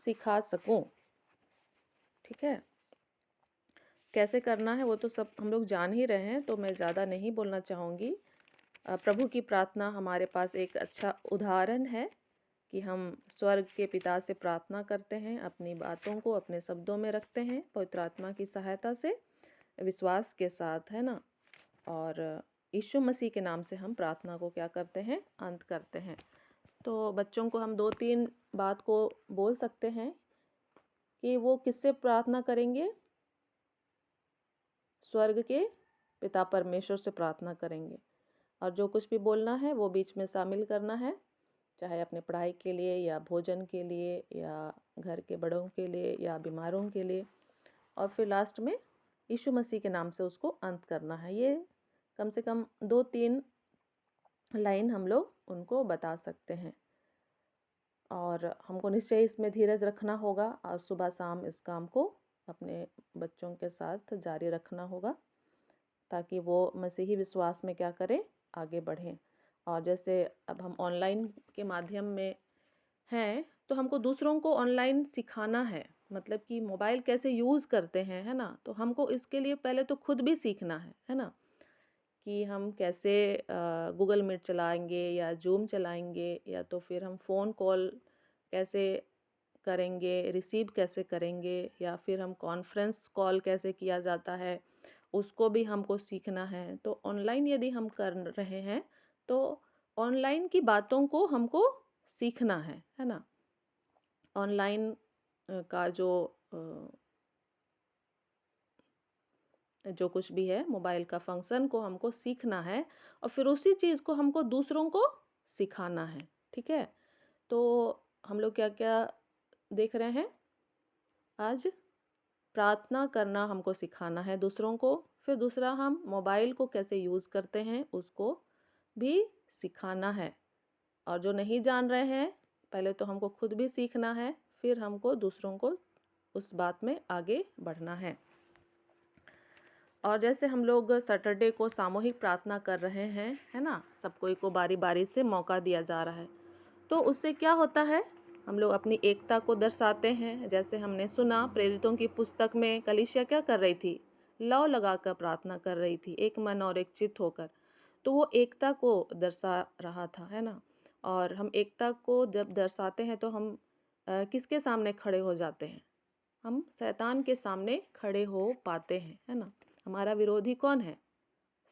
सिखा सकूं, ठीक है। कैसे करना है वो तो सब हम लोग जान ही रहे हैं, तो मैं ज़्यादा नहीं बोलना चाहूँगी। प्रभु की प्रार्थना हमारे पास एक अच्छा उदाहरण है कि हम स्वर्ग के पिता से प्रार्थना करते हैं, अपनी बातों को अपने शब्दों में रखते हैं पवित्र आत्मा की सहायता से, विश्वास के साथ, है ना। और यीशु मसीह के नाम से हम प्रार्थना को क्या करते हैं? अंत करते हैं। तो बच्चों को हम 2-3 बात को बोल सकते हैं कि वो किससे प्रार्थना करेंगे? स्वर्ग के पिता परमेश्वर से प्रार्थना करेंगे। और जो कुछ भी बोलना है वो बीच में शामिल करना है, चाहे अपने पढ़ाई के लिए या भोजन के लिए या घर के बड़ों के लिए या बीमारों के लिए। और फिर लास्ट में यीशु मसीह के नाम से उसको अंत करना है। ये कम से कम 2-3 लाइन हम लोग उनको बता सकते हैं। और हमको निश्चय इसमें धीरज रखना होगा और सुबह शाम इस काम को अपने बच्चों के साथ जारी रखना होगा, ताकि वो मसीही विश्वास में क्या करें? आगे बढ़ें। और जैसे अब हम ऑनलाइन के माध्यम में हैं, तो हमको दूसरों को ऑनलाइन सिखाना है, मतलब कि मोबाइल कैसे यूज़ करते हैं, है ना। तो हमको इसके लिए पहले तो खुद भी सीखना है ना, कि हम कैसे गूगल मीट चलाएंगे या जूम चलाएंगे, या तो फिर हम फ़ोन कॉल कैसे करेंगे, रिसीव कैसे करेंगे, या फिर हम कॉन्फ्रेंस कॉल कैसे किया जाता है, उसको भी हमको सीखना है। तो ऑनलाइन यदि हम कर रहे हैं तो ऑनलाइन की बातों को हमको सीखना है ना। ऑनलाइन का जो कुछ भी है मोबाइल का फंक्शन को हमको सीखना है और फिर उसी चीज़ को हमको दूसरों को सिखाना है। ठीक है, तो हम लोग क्या क्या देख रहे हैं आज? प्रार्थना करना हमको सिखाना है दूसरों को। फिर दूसरा, हम मोबाइल को कैसे यूज़ करते हैं उसको भी सिखाना है। और जो नहीं जान रहे हैं, पहले तो हमको खुद भी सीखना है, फिर हमको दूसरों को उस बात में आगे बढ़ना है। और जैसे हम लोग सैटरडे को सामूहिक प्रार्थना कर रहे हैं, है ना, सब कोई को बारी बारी से मौका दिया जा रहा है, तो उससे क्या होता है? हम लोग अपनी एकता को दर्शाते हैं। जैसे हमने सुना प्रेरितों की पुस्तक में कलीसिया क्या कर रही थी? लौ लगाकर प्रार्थना कर रही थी, एक मन और एक चित्त होकर। तो वो एकता को दर्शा रहा था, है ना। और हम एकता को जब दर्शाते हैं तो हम किसके सामने खड़े हो जाते हैं? हम शैतान के सामने खड़े हो पाते हैं, है ना। हमारा विरोधी कौन है?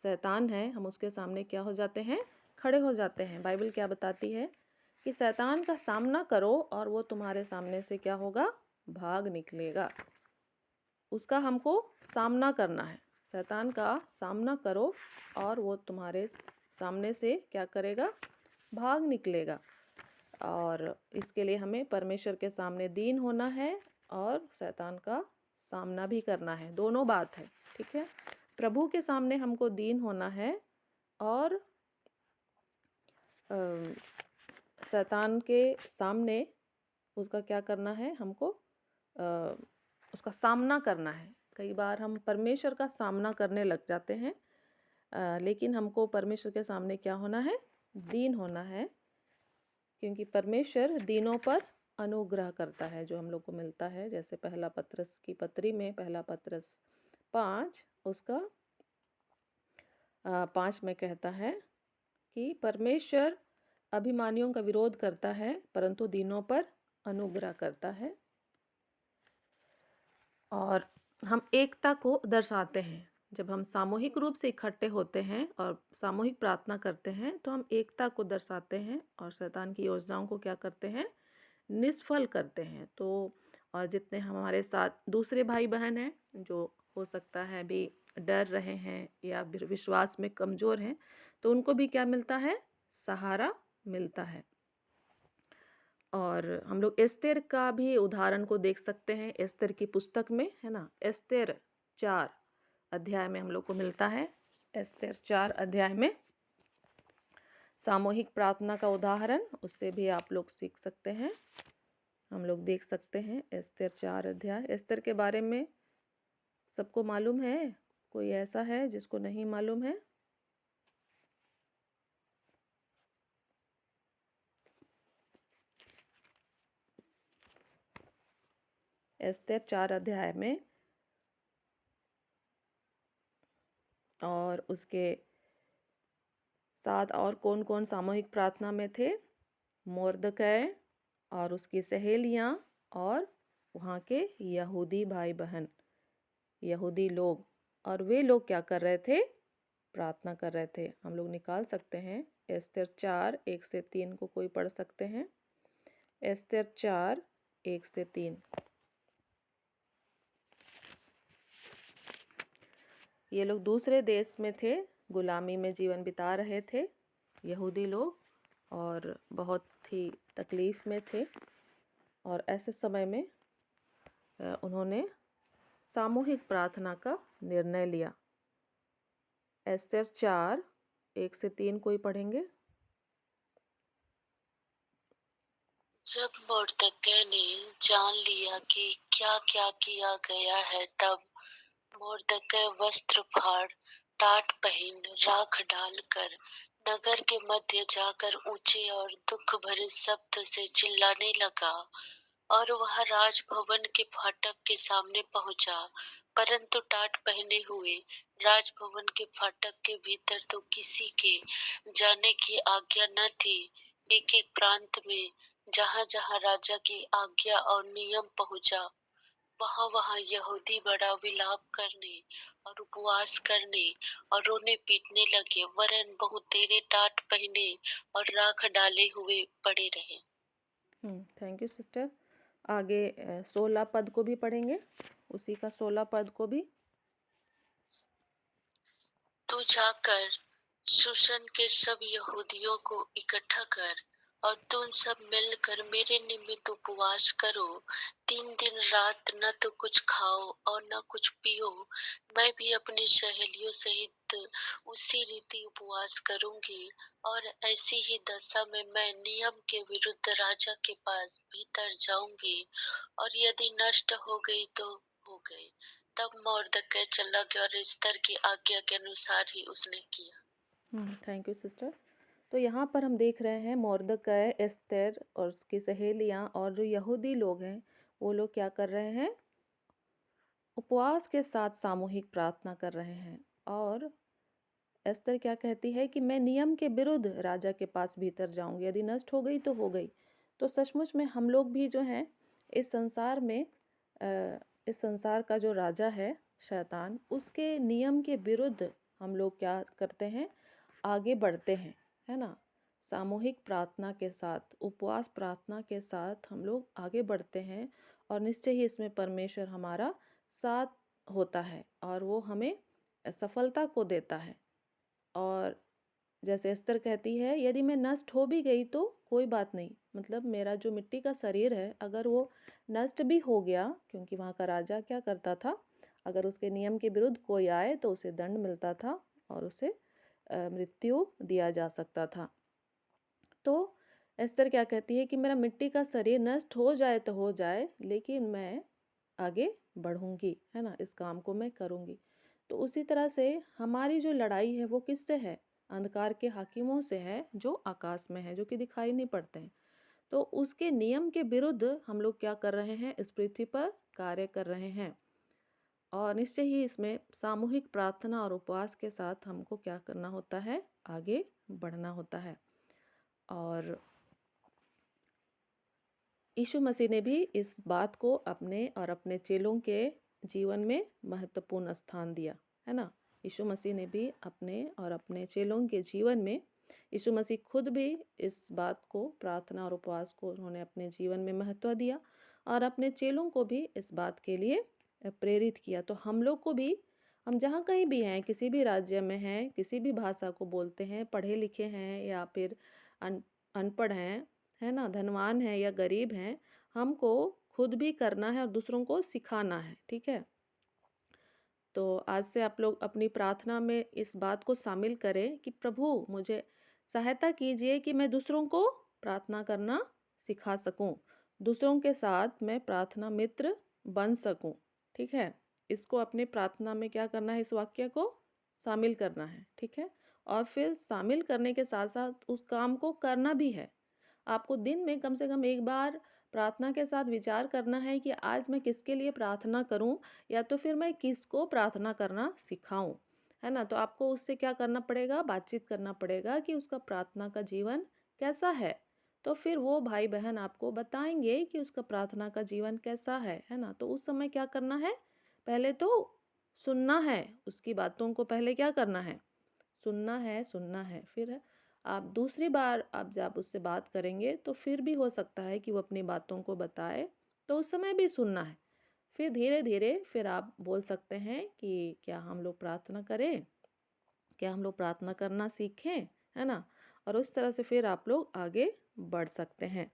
शैतान है। हम उसके सामने क्या हो जाते हैं? खड़े हो जाते हैं। बाइबल क्या बताती है कि शैतान का सामना करो और वो तुम्हारे सामने से क्या होगा? भाग निकलेगा। उसका हमको सामना करना है। शैतान का सामना करो और वो तुम्हारे सामने से क्या करेगा? भाग निकलेगा। और इसके लिए हमें परमेश्वर के सामने दीन होना है और शैतान का सामना भी करना है। दोनों बात है, ठीक है। प्रभु के सामने हमको दीन होना है और शैतान के सामने उसका क्या करना है? हमको उसका सामना करना है। कई बार हम परमेश्वर का सामना करने लग जाते हैं, लेकिन हमको परमेश्वर के सामने क्या होना है? दीन होना है, क्योंकि परमेश्वर दीनों पर अनुग्रह करता है, जो हम लोग को मिलता है। जैसे पहला पत्रस की पत्री में, पहला पत्रस 5 उसका 5 में कहता है कि परमेश्वर अभिमानियों का विरोध करता है परंतु दीनों पर अनुग्रह करता है। और हम एकता को दर्शाते हैं। जब हम सामूहिक रूप से इकट्ठे होते हैं और सामूहिक प्रार्थना करते हैं तो हम एकता को दर्शाते हैं और शैतान की योजनाओं को क्या करते हैं? निष्फल करते हैं। तो और जितने हमारे साथ दूसरे भाई बहन हैं जो हो सकता है भी डर रहे हैं या विश्वास में कमज़ोर हैं, तो उनको भी क्या मिलता है? सहारा मिलता है। और हम लोग एस्तेर का भी उदाहरण को देख सकते हैं एस्तेर की पुस्तक में, है ना। एस्तेर 4 अध्याय में हम लोग को मिलता है। एस्तेर 4 अध्याय में सामूहिक प्रार्थना का उदाहरण, उससे भी आप लोग सीख सकते हैं। हम लोग देख सकते हैं एस्तेर 4 अध्याय। एस्तेर के बारे में सबको मालूम है? कोई ऐसा है जिसको नहीं मालूम है? एस्तेर 4 अध्याय में और उसके साथ और कौन कौन सामूहिक प्रार्थना में थे? मोर्दकै और उसकी सहेलियाँ और वहाँ के यहूदी भाई बहन, यहूदी लोग। और वे लोग क्या कर रहे थे? प्रार्थना कर रहे थे। हम लोग निकाल सकते हैं एस्तेर 4 1 से 3 को कोई पढ़ सकते हैं? एस्तेर 4 1 से 3। ये लोग दूसरे देश में थे, गुलामी में जीवन बिता रहे थे यहूदी लोग, और बहुत ही तकलीफ़ में थे। और ऐसे समय में उन्होंने सामूहिक प्रार्थना का निर्णय लिया। एस्तेर 4 1 से 3 कोई पढ़ेंगे? जब मोर्दकै ने जान लिया कि क्या क्या किया गया है, तब मोर्दकै वस्त्र फाड़, टाट पहन, राख डालकर नगर के मध्य जाकर ऊंचे और दुख भरे शब्द से चिल्लाने लगा। और वह राजभवन के फाटक के सामने पहुंचा, परंतु टाट पहने हुए राजभवन के फाटक के भीतर तो किसी के जाने की आज्ञा न थी। एक एक प्रांत में जहाँ जहाँ राजा की आज्ञा और नियम पहुंचा, वहाँ वहाँ यहूदी बड़ा विलाप करने और उपवास करने और रोने पीटने लगे, वरन बहुत तेरे टाट पहने और राख डाले हुए पड़े रहे। Thank you sister. आगे 16 पद को भी पढ़ेंगे, उसी का 16 पद को भी। तू जाकर शूशन के सब यहूदियों को इकट्ठा कर और तुम सब मिलकर मेरे निमित्त उपवास करो। 3 दिन रात न तो कुछ खाओ और न कुछ पियो। मैं भी अपनी सहेलियों सहित उसी रीति उपवास करूंगी और ऐसी ही दशा में मैं नियम के विरुद्ध राजा के पास भीतर जाऊंगी, और यदि नष्ट हो गई तो हो गई। तब मोर्दकै चला गया और एस्तर की आज्ञा के अनुसार ही उसने किया। Thank you sister. तो यहाँ पर हम देख रहे हैं मोर्दकै, एस्तर और उसकी सहेलियाँ और जो यहूदी लोग हैं वो लोग क्या कर रहे हैं, उपवास के साथ सामूहिक प्रार्थना कर रहे हैं। और एस्तर क्या कहती है कि मैं नियम के विरुद्ध राजा के पास भीतर जाऊंगी, यदि नष्ट हो गई तो हो गई। तो सचमुच में हम लोग भी जो हैं इस संसार में इस संसार का जो राजा है शैतान, उसके नियम के विरुद्ध हम लोग क्या करते हैं, आगे बढ़ते हैं, है ना। सामूहिक प्रार्थना के साथ, उपवास प्रार्थना के साथ हम लोग आगे बढ़ते हैं और निश्चय ही इसमें परमेश्वर हमारा साथ होता है और वो हमें सफलता को देता है। और जैसे एस्तर कहती है, यदि मैं नष्ट हो भी गई तो कोई बात नहीं, मतलब मेरा जो मिट्टी का शरीर है अगर वो नष्ट भी हो गया, क्योंकि वहाँ का राजा क्या करता था, अगर उसके नियम के विरुद्ध कोई आए तो उसे दंड मिलता था और उसे मृत्यु दिया जा सकता था। तो एस्तर क्या कहती है कि मेरा मिट्टी का शरीर नष्ट हो जाए तो हो जाए, लेकिन मैं आगे बढ़ूंगी, है ना, इस काम को मैं करूंगी। तो उसी तरह से हमारी जो लड़ाई है वो किससे है, अंधकार के हाकिमों से है जो आकाश में है, जो कि दिखाई नहीं पड़ते हैं। तो उसके नियम के विरुद्ध हम लोग क्या कर रहे हैं, इस पृथ्वी पर कार्य कर रहे हैं। और निश्चय ही इसमें सामूहिक प्रार्थना और उपवास के साथ हमको क्या करना होता है, आगे बढ़ना होता है। और यीशु मसीह ने भी इस बात को अपने और अपने चेलों के जीवन में महत्वपूर्ण स्थान दिया, है ना। यीशु मसीह ने भी अपने और अपने चेलों के जीवन में, यीशु मसीह खुद भी इस बात को, प्रार्थना और उपवास को उन्होंने अपने जीवन में महत्व दिया और अपने चेलों को भी इस बात के लिए प्रेरित किया। तो हम लोग को भी, हम जहाँ कहीं भी हैं, किसी भी राज्य में हैं, किसी भी भाषा को बोलते हैं, पढ़े लिखे हैं या फिर अनपढ़ हैं, है ना, धनवान है या गरीब हैं, हमको खुद भी करना है और दूसरों को सिखाना है, ठीक है। तो आज से आप लोग अपनी प्रार्थना में इस बात को शामिल करें कि प्रभु मुझे सहायता कीजिए कि मैं दूसरों को प्रार्थना करना सिखा सकूं, दूसरों के साथ मैं प्रार्थना मित्र बन सकूं, ठीक है। इसको अपने प्रार्थना में क्या करना है, इस वाक्य को शामिल करना है, ठीक है। और फिर शामिल करने के साथ साथ उस काम को करना भी है। आपको दिन में कम से कम एक बार प्रार्थना के साथ विचार करना है कि आज मैं किसके लिए प्रार्थना करूं, या तो फिर मैं किसको प्रार्थना करना सिखाऊं, है ना। तो आपको उससे क्या करना पड़ेगा, बातचीत करना पड़ेगा कि उसका प्रार्थना का जीवन कैसा है। तो फिर वो भाई बहन आपको बताएंगे कि उसका प्रार्थना का जीवन कैसा है ना। तो उस समय क्या करना है, पहले तो सुनना है, उसकी बातों को पहले क्या करना है, सुनना है। फिर आप दूसरी बार आप जब उससे बात करेंगे तो फिर भी हो सकता है कि वो अपनी बातों को बताए, तो उस समय भी सुनना है। फिर धीरे धीरे फिर आप बोल सकते हैं कि क्या हम लोग प्रार्थना करें, क्या हम लोग प्रार्थना करना सीखें, है ना। और उस तरह से फिर आप लोग आगे बढ़ सकते हैं।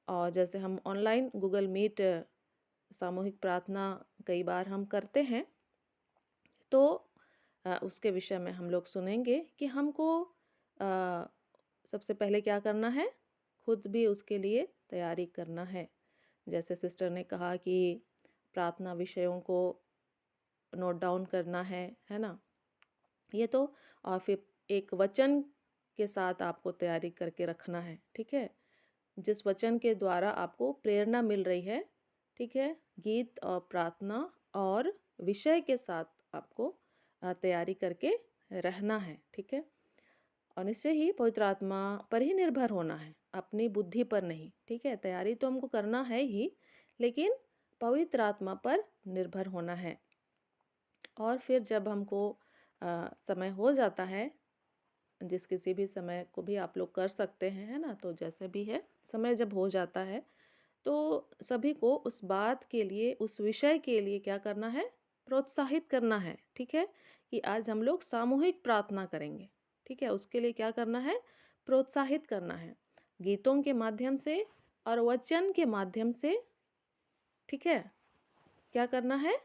और जैसे हम ऑनलाइन गूगल मीट सामूहिक प्रार्थना कई बार हम करते हैं, तो उसके विषय में हम लोग सुनेंगे कि हमको सबसे पहले क्या करना है, खुद भी उसके लिए तैयारी करना है। जैसे सिस्टर ने कहा कि प्रार्थना विषयों को नोट डाउन करना है ना, ये तो। और फिर एक वचन के साथ आपको तैयारी करके रखना है, ठीक है, जिस वचन के द्वारा आपको प्रेरणा मिल रही है, ठीक है। गीत और प्रार्थना और विषय के साथ आपको तैयारी करके रहना है, ठीक है। और निश्चय ही पवित्र आत्मा पर ही निर्भर होना है, अपनी बुद्धि पर नहीं, ठीक है। तैयारी तो हमको करना है ही, लेकिन पवित्र आत्मा पर निर्भर होना है। और फिर जब हमको समय हो जाता है, जिस किसी भी समय को भी आप लोग कर सकते हैं, है ना, तो जैसे भी है समय जब हो जाता है तो सभी को उस बात के लिए, उस विषय के लिए क्या करना है, प्रोत्साहित करना है। ठीक है, कि आज हम लोग सामूहिक प्रार्थना करेंगे। ठीक है, उसके लिए क्या करना है, प्रोत्साहित करना है गीतों के माध्यम से और वचन के माध्यम से। ठीक है, क्या करना है,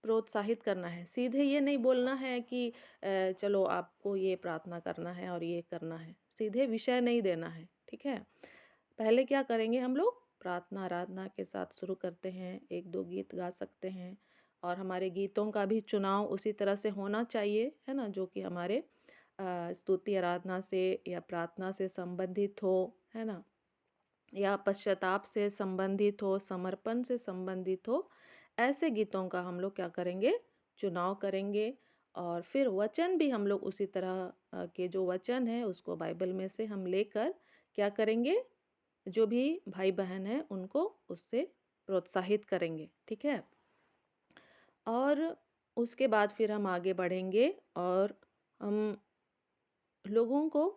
प्रोत्साहित करना है। सीधे ये नहीं बोलना है कि चलो आपको ये प्रार्थना करना है और ये करना है, सीधे विषय नहीं देना है। ठीक है, पहले क्या करेंगे, हम लोग प्रार्थना आराधना के साथ शुरू करते हैं, 1-2 गीत गा सकते हैं और हमारे गीतों का भी चुनाव उसी तरह से होना चाहिए, है ना, जो कि हमारे स्तुति आराधना से या प्रार्थना से संबंधित हो, है ना, या पश्चाताप से संबंधित हो, समर्पण से संबंधित हो। ऐसे गीतों का हम लोग क्या करेंगे, चुनाव करेंगे। और फिर वचन भी हम लोग उसी तरह के जो वचन है उसको बाइबल में से हम लेकर क्या करेंगे, जो भी भाई बहन हैं उनको उससे प्रोत्साहित करेंगे। ठीक है, और उसके बाद फिर हम आगे बढ़ेंगे और हम लोगों को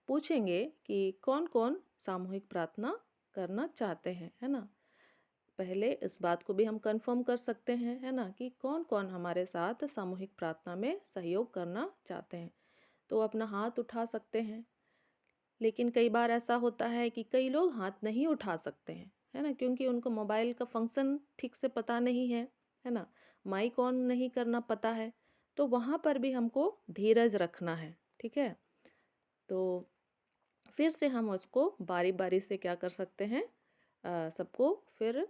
पूछेंगे कि कौन कौन सामूहिक प्रार्थना करना चाहते हैं, है ना। पहले इस बात को भी हम कंफर्म कर सकते हैं, है ना, कि कौन कौन हमारे साथ सामूहिक प्रार्थना में सहयोग करना चाहते हैं। तो अपना हाथ उठा सकते हैं। लेकिन कई बार ऐसा होता है कि कई लोग हाथ नहीं उठा सकते हैं, है ना, क्योंकि उनको मोबाइल का फंक्शन ठीक से पता नहीं है ना, माइक ऑन नहीं करना पता है। तो वहाँ पर भी हमको धीरज रखना है। ठीक है, तो फिर से हम उसको बारी बारी से क्या कर सकते हैं, सबको फिर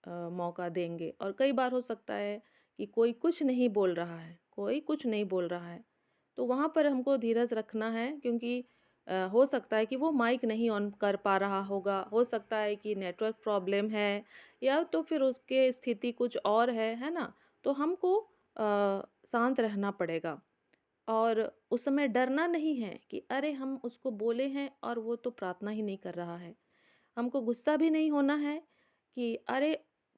मौका देंगे। और कई बार हो सकता है कि कोई कुछ नहीं बोल रहा है, कोई कुछ नहीं बोल रहा है, तो वहाँ पर हमको धीरज रखना है, क्योंकि हो सकता है कि वो माइक नहीं ऑन कर पा रहा होगा, हो सकता है कि नेटवर्क प्रॉब्लम है, या तो फिर उसके स्थिति कुछ और है ना। तो हमको शांत रहना पड़ेगा और उस समय डरना नहीं है कि अरे हम उसको बोले हैं और वो तो प्रार्थना ही नहीं कर रहा है। हमको गुस्सा भी नहीं होना है कि अरे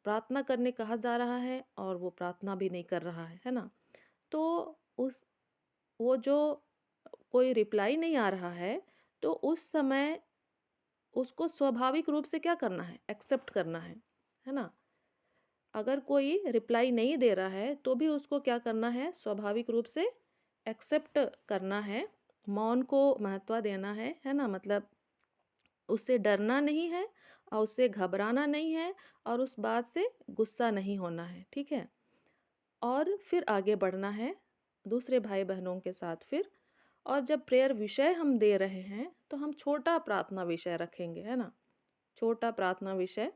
प्रार्थना करने कहा जा रहा है और वो प्रार्थना भी नहीं कर रहा है ना। तो उस वो जो कोई रिप्लाई नहीं आ रहा है, तो उस समय उसको स्वाभाविक रूप से क्या करना है, एक्सेप्ट करना है ना। अगर कोई रिप्लाई नहीं दे रहा है तो भी उसको क्या करना है, स्वाभाविक रूप से एक्सेप्ट करना है, मौन को महत्व देना है ना। मतलब उससे डरना नहीं है और उससे घबराना नहीं है और उस बात से गुस्सा नहीं होना है। ठीक है, और फिर आगे बढ़ना है दूसरे भाई बहनों के साथ फिर। और जब प्रेयर विषय हम दे रहे हैं तो हम छोटा प्रार्थना विषय रखेंगे, है ना, छोटा प्रार्थना विषय,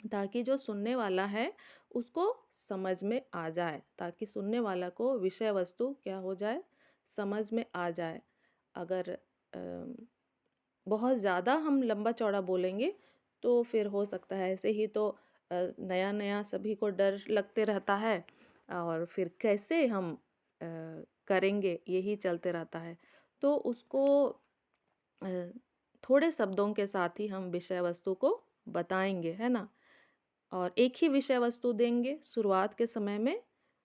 ताकि जो सुनने वाला है उसको समझ में आ जाए, ताकि सुनने वाला को विषय वस्तु क्या हो जाए, समझ में आ जाए। अगर बहुत ज़्यादा हम लंबा चौड़ा बोलेंगे तो फिर हो सकता है ऐसे ही तो नया नया सभी को डर लगते रहता है और फिर कैसे हम करेंगे, यही चलते रहता है। तो उसको थोड़े शब्दों के साथ ही हम विषय वस्तु को बताएंगे, है ना। और एक ही विषय वस्तु देंगे। शुरुआत के समय में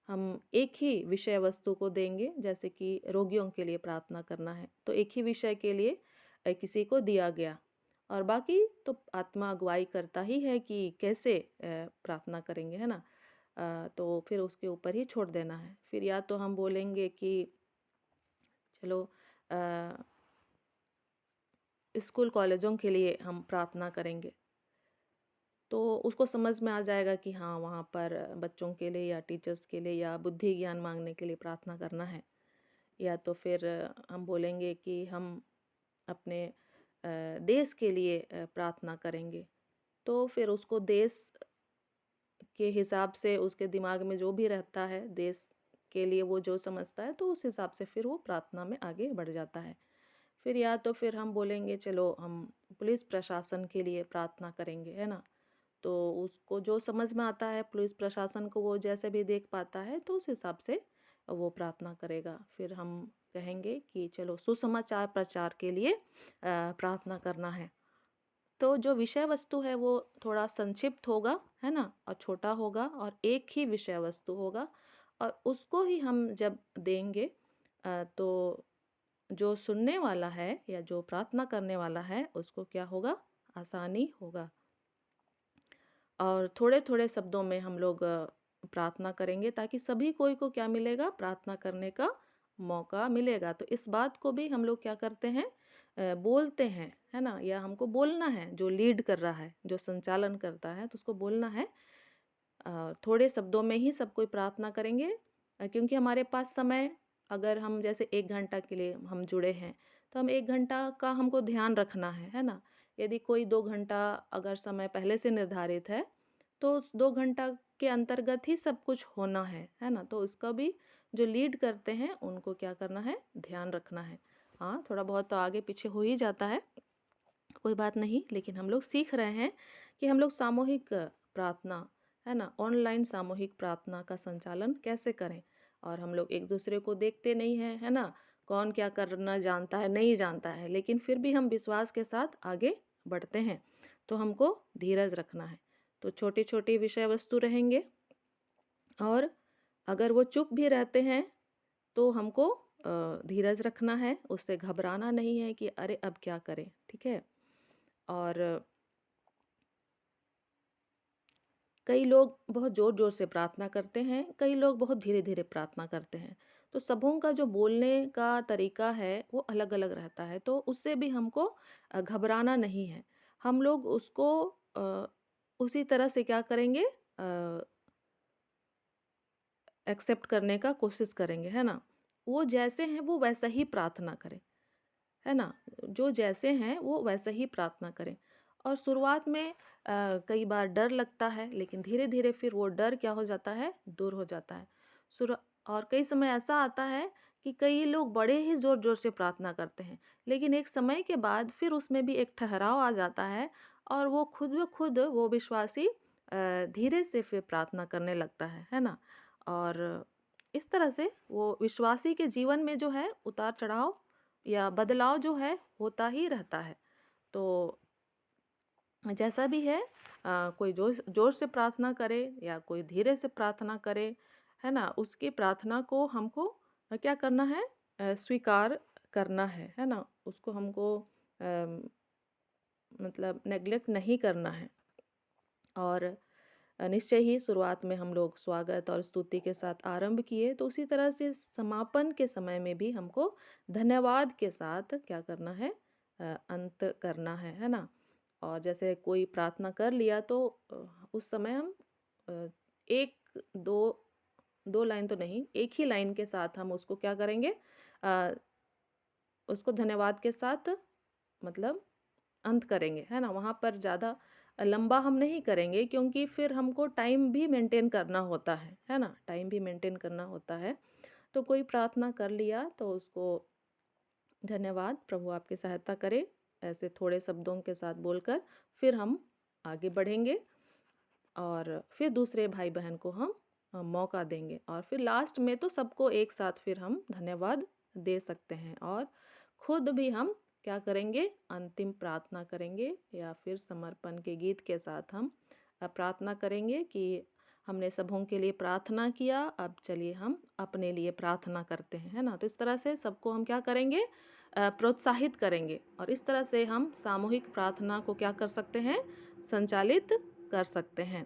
हम एक ही विषय वस्तु को देंगे, जैसे कि रोगियों के लिए प्रार्थना करना है तो एक ही विषय के लिए किसी को दिया गया, और बाकी तो आत्मा अगुवाई करता ही है कि कैसे प्रार्थना करेंगे, है ना। तो फिर उसके ऊपर ही छोड़ देना है। फिर या तो हम बोलेंगे कि चलो स्कूल कॉलेजों के लिए हम प्रार्थना करेंगे, तो उसको समझ में आ जाएगा कि हाँ वहाँ पर बच्चों के लिए या टीचर्स के लिए या बुद्धि ज्ञान मांगने के लिए प्रार्थना करना है। या तो फिर हम बोलेंगे कि हम अपने देश के लिए प्रार्थना करेंगे, तो फिर उसको देश के हिसाब से उसके दिमाग में जो भी रहता है देश के लिए वो जो समझता है, तो उस हिसाब से फिर वो प्रार्थना में आगे बढ़ जाता है। फिर या तो फिर हम बोलेंगे चलो हम पुलिस प्रशासन के लिए प्रार्थना करेंगे, है ना। तो उसको जो समझ में आता है, पुलिस प्रशासन को वो जैसे भी देख पाता है तो उस हिसाब से वो प्रार्थना करेगा। फिर हम कहेंगे कि चलो सुसमाचार प्रचार के लिए प्रार्थना करना है। तो जो विषय वस्तु है वो थोड़ा संक्षिप्त होगा, है ना, और छोटा होगा, और एक ही विषय वस्तु होगा, और उसको ही हम जब देंगे तो जो सुनने वाला है या जो प्रार्थना करने वाला है उसको क्या होगा, आसानी होगा। और थोड़े थोड़े शब्दों में हम लोग प्रार्थना करेंगे ताकि सभी कोई को क्या मिलेगा, प्रार्थना करने का मौका मिलेगा। तो इस बात को भी हम लोग क्या करते हैं, बोलते हैं, है ना, या हमको बोलना है। जो लीड कर रहा है, जो संचालन करता है, तो उसको बोलना है। थोड़े शब्दों में ही सब कोई प्रार्थना करेंगे, क्योंकि हमारे पास समय, अगर हम जैसे 1 घंटा के लिए हम जुड़े हैं तो हम 1 घंटा का हमको ध्यान रखना है ना। यदि कोई 2 घंटा अगर समय पहले से निर्धारित है तो उस 2 घंटा के अंतर्गत ही सब कुछ होना है ना। तो उसका भी जो लीड करते हैं उनको क्या करना है, ध्यान रखना है। हाँ, थोड़ा बहुत तो आगे पीछे हो ही जाता है, कोई बात नहीं, लेकिन हम लोग सीख रहे हैं कि हम लोग सामूहिक प्रार्थना, है ना, ऑनलाइन सामूहिक प्रार्थना का संचालन कैसे करें। और हम लोग एक दूसरे को देखते नहीं हैं, है ना, कौन क्या करना जानता है नहीं जानता है, लेकिन फिर भी हम विश्वास के साथ आगे बढ़ते हैं। तो हमको धीरज रखना है। तो छोटी छोटी विषय वस्तु रहेंगे, और अगर वो चुप भी रहते हैं तो हमको धीरज रखना है, उससे घबराना नहीं है कि अरे अब क्या करें, ठीक है। और कई लोग बहुत ज़ोर ज़ोर से प्रार्थना करते हैं, कई लोग बहुत धीरे धीरे प्रार्थना करते हैं। तो सबों का जो बोलने का तरीका है वो अलग अलग रहता है, तो उससे भी हमको घबराना नहीं है। हम लोग उसको उसी तरह से क्या करेंगे, एक्सेप्ट करने का कोशिश करेंगे, है ना। वो जैसे हैं वो वैसा ही प्रार्थना करें, है ना, जो जैसे हैं वो वैसे ही प्रार्थना करें। और शुरुआत में कई बार डर लगता है, लेकिन धीरे धीरे फिर वो डर क्या हो जाता है, दूर हो जाता है। शुरू और कई समय ऐसा आता है कि कई लोग बड़े ही ज़ोर ज़ोर से प्रार्थना करते हैं, लेकिन एक समय के बाद फिर उसमें भी एक ठहराव आ जाता है, और वो खुद ब खुद वो विश्वासी धीरे से फिर प्रार्थना करने लगता है ना। और इस तरह से वो विश्वासी के जीवन में जो है उतार चढ़ाव या बदलाव जो है होता ही रहता है। तो जैसा भी है, कोई जोर जोर से प्रार्थना करे या कोई धीरे से प्रार्थना करे, है ना, उसकी प्रार्थना को हमको क्या करना है, स्वीकार करना है ना। उसको हमको मतलब नेग्लेक्ट नहीं करना है। और निश्चय ही शुरुआत में हम लोग स्वागत और स्तुति के साथ आरंभ किए, तो उसी तरह से समापन के समय में भी हमको धन्यवाद के साथ क्या करना है, अंत करना है ना। और जैसे कोई प्रार्थना कर लिया तो उस समय हम एक दो दो लाइन तो नहीं, एक ही लाइन के साथ हम उसको क्या करेंगे, उसको धन्यवाद के साथ मतलब अंत करेंगे, है ना। वहाँ पर ज़्यादा लंबा हम नहीं करेंगे, क्योंकि फिर हमको टाइम भी मेंटेन करना होता है ना, टाइम भी मेंटेन करना होता है। तो कोई प्रार्थना कर लिया तो उसको धन्यवाद, प्रभु आपकी सहायता करे, ऐसे थोड़े शब्दों के साथ बोलकर फिर हम आगे बढ़ेंगे, और फिर दूसरे भाई बहन को हम मौका देंगे, और फिर लास्ट में तो सबको एक साथ फिर हम धन्यवाद दे सकते हैं। और खुद भी हम क्या करेंगे, अंतिम प्रार्थना करेंगे, या फिर समर्पण के गीत के साथ हम प्रार्थना करेंगे कि हमने सबों के लिए प्रार्थना किया, अब चलिए हम अपने लिए प्रार्थना करते हैं, है ना। तो इस तरह से सबको हम क्या करेंगे, प्रोत्साहित करेंगे, और इस तरह से हम सामूहिक प्रार्थना को क्या कर सकते हैं, संचालित कर सकते हैं।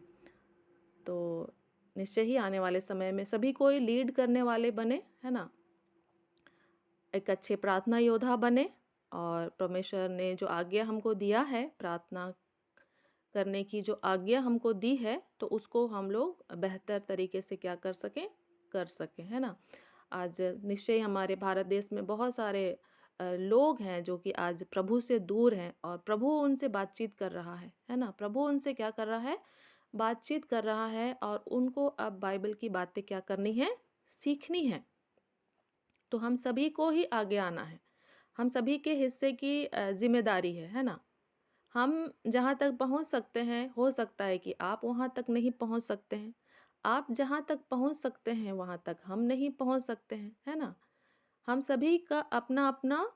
तो निश्चय ही आने वाले समय में सभी कोई लीड करने वाले बने, है ना, एक अच्छे प्रार्थना योद्धा बने, और परमेश्वर ने जो आज्ञा हमको दिया है, प्रार्थना करने की जो आज्ञा हमको दी है, तो उसको हम लोग बेहतर तरीके से क्या कर सकें, है ना। आज निश्चय हमारे भारत देश में बहुत सारे लोग हैं जो कि आज प्रभु से दूर हैं, और प्रभु उनसे बातचीत कर रहा है ना। प्रभु उनसे क्या कर रहा है, बातचीत कर रहा है, और उनको अब बाइबल की बातें क्या करनी है, सीखनी है। तो हम सभी को ही आगे आना है, हम सभी के हिस्से की जिम्मेदारी है ना। हम जहाँ तक पहुँच सकते हैं, हो सकता है कि आप वहाँ तक नहीं पहुँच सकते हैं, आप जहाँ तक पहुँच सकते हैं वहाँ तक हम नहीं पहुँच सकते हैं, है ना। हम सभी का अपना अपना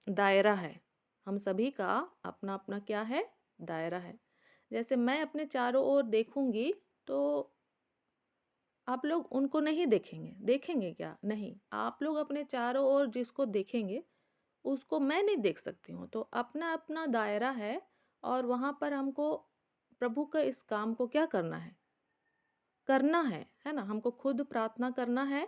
दायरा है, हम सभी का अपना अपना क्या है, दायरा है। जैसे मैं अपने चारों ओर देखूंगी तो आप लोग उनको नहीं देखेंगे, देखेंगे क्या? नहीं, आप लोग अपने चारों ओर जिसको देखेंगे उसको मैं नहीं देख सकती हूँ। तो अपना अपना दायरा है और वहाँ पर हमको प्रभु का इस काम को क्या करना है ना? हमको खुद प्रार्थना करना है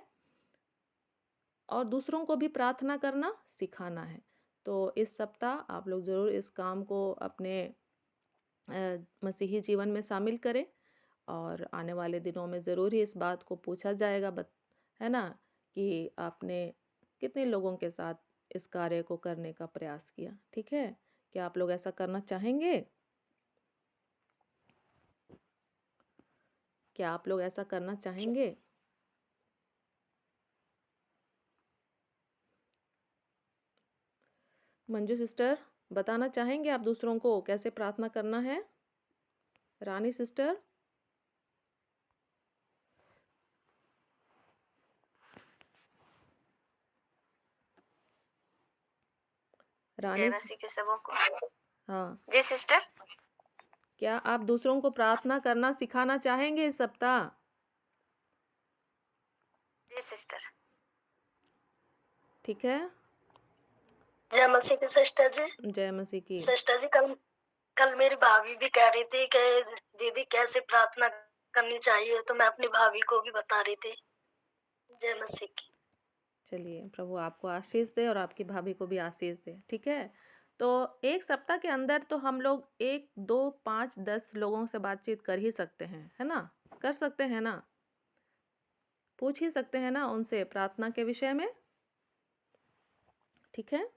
और दूसरों को भी प्रार्थना करना सिखाना है। तो इस सप्ताह आप लोग ज़रूर इस काम को अपने मसीही जीवन में शामिल करें और आने वाले दिनों में ज़रूर ही इस बात को पूछा जाएगा, है ना, कि आपने कितने लोगों के साथ इस कार्य को करने का प्रयास किया। ठीक है, क्या आप लोग ऐसा करना चाहेंगे? क्या आप लोग ऐसा करना चाहेंगे? मंजू सिस्टर बताना चाहेंगे आप दूसरों को कैसे प्रार्थना करना है? रानी सिस्टर, रानी जय मसीह के सबों को। हाँ, जी सिस्टर। क्या आप दूसरों को प्रार्थना करना सिखाना चाहेंगे इस सप्ताह? जी सिस्टर। ठीक है, जय मसीह की सिस्टर जी। जय मसीह की। सिस्टर जी, कल कल मेरी भाभी भी कह रही थी कि दीदी कैसे प्रार्थना करनी चाहिए, तो मैं अपनी भाभी को भी बता रही थी। जय मसीह की। चलिए, प्रभु आपको आशीष दे और आपकी भाभी को भी आशीष दे। ठीक है, तो एक सप्ताह के अंदर तो हम लोग 1, 2, 5, 10 लोगों से बातचीत कर ही सकते हैं, है ना? कर सकते हैं ना? पूछ ही सकते हैं ना उनसे प्रार्थना के विषय में। ठीक है,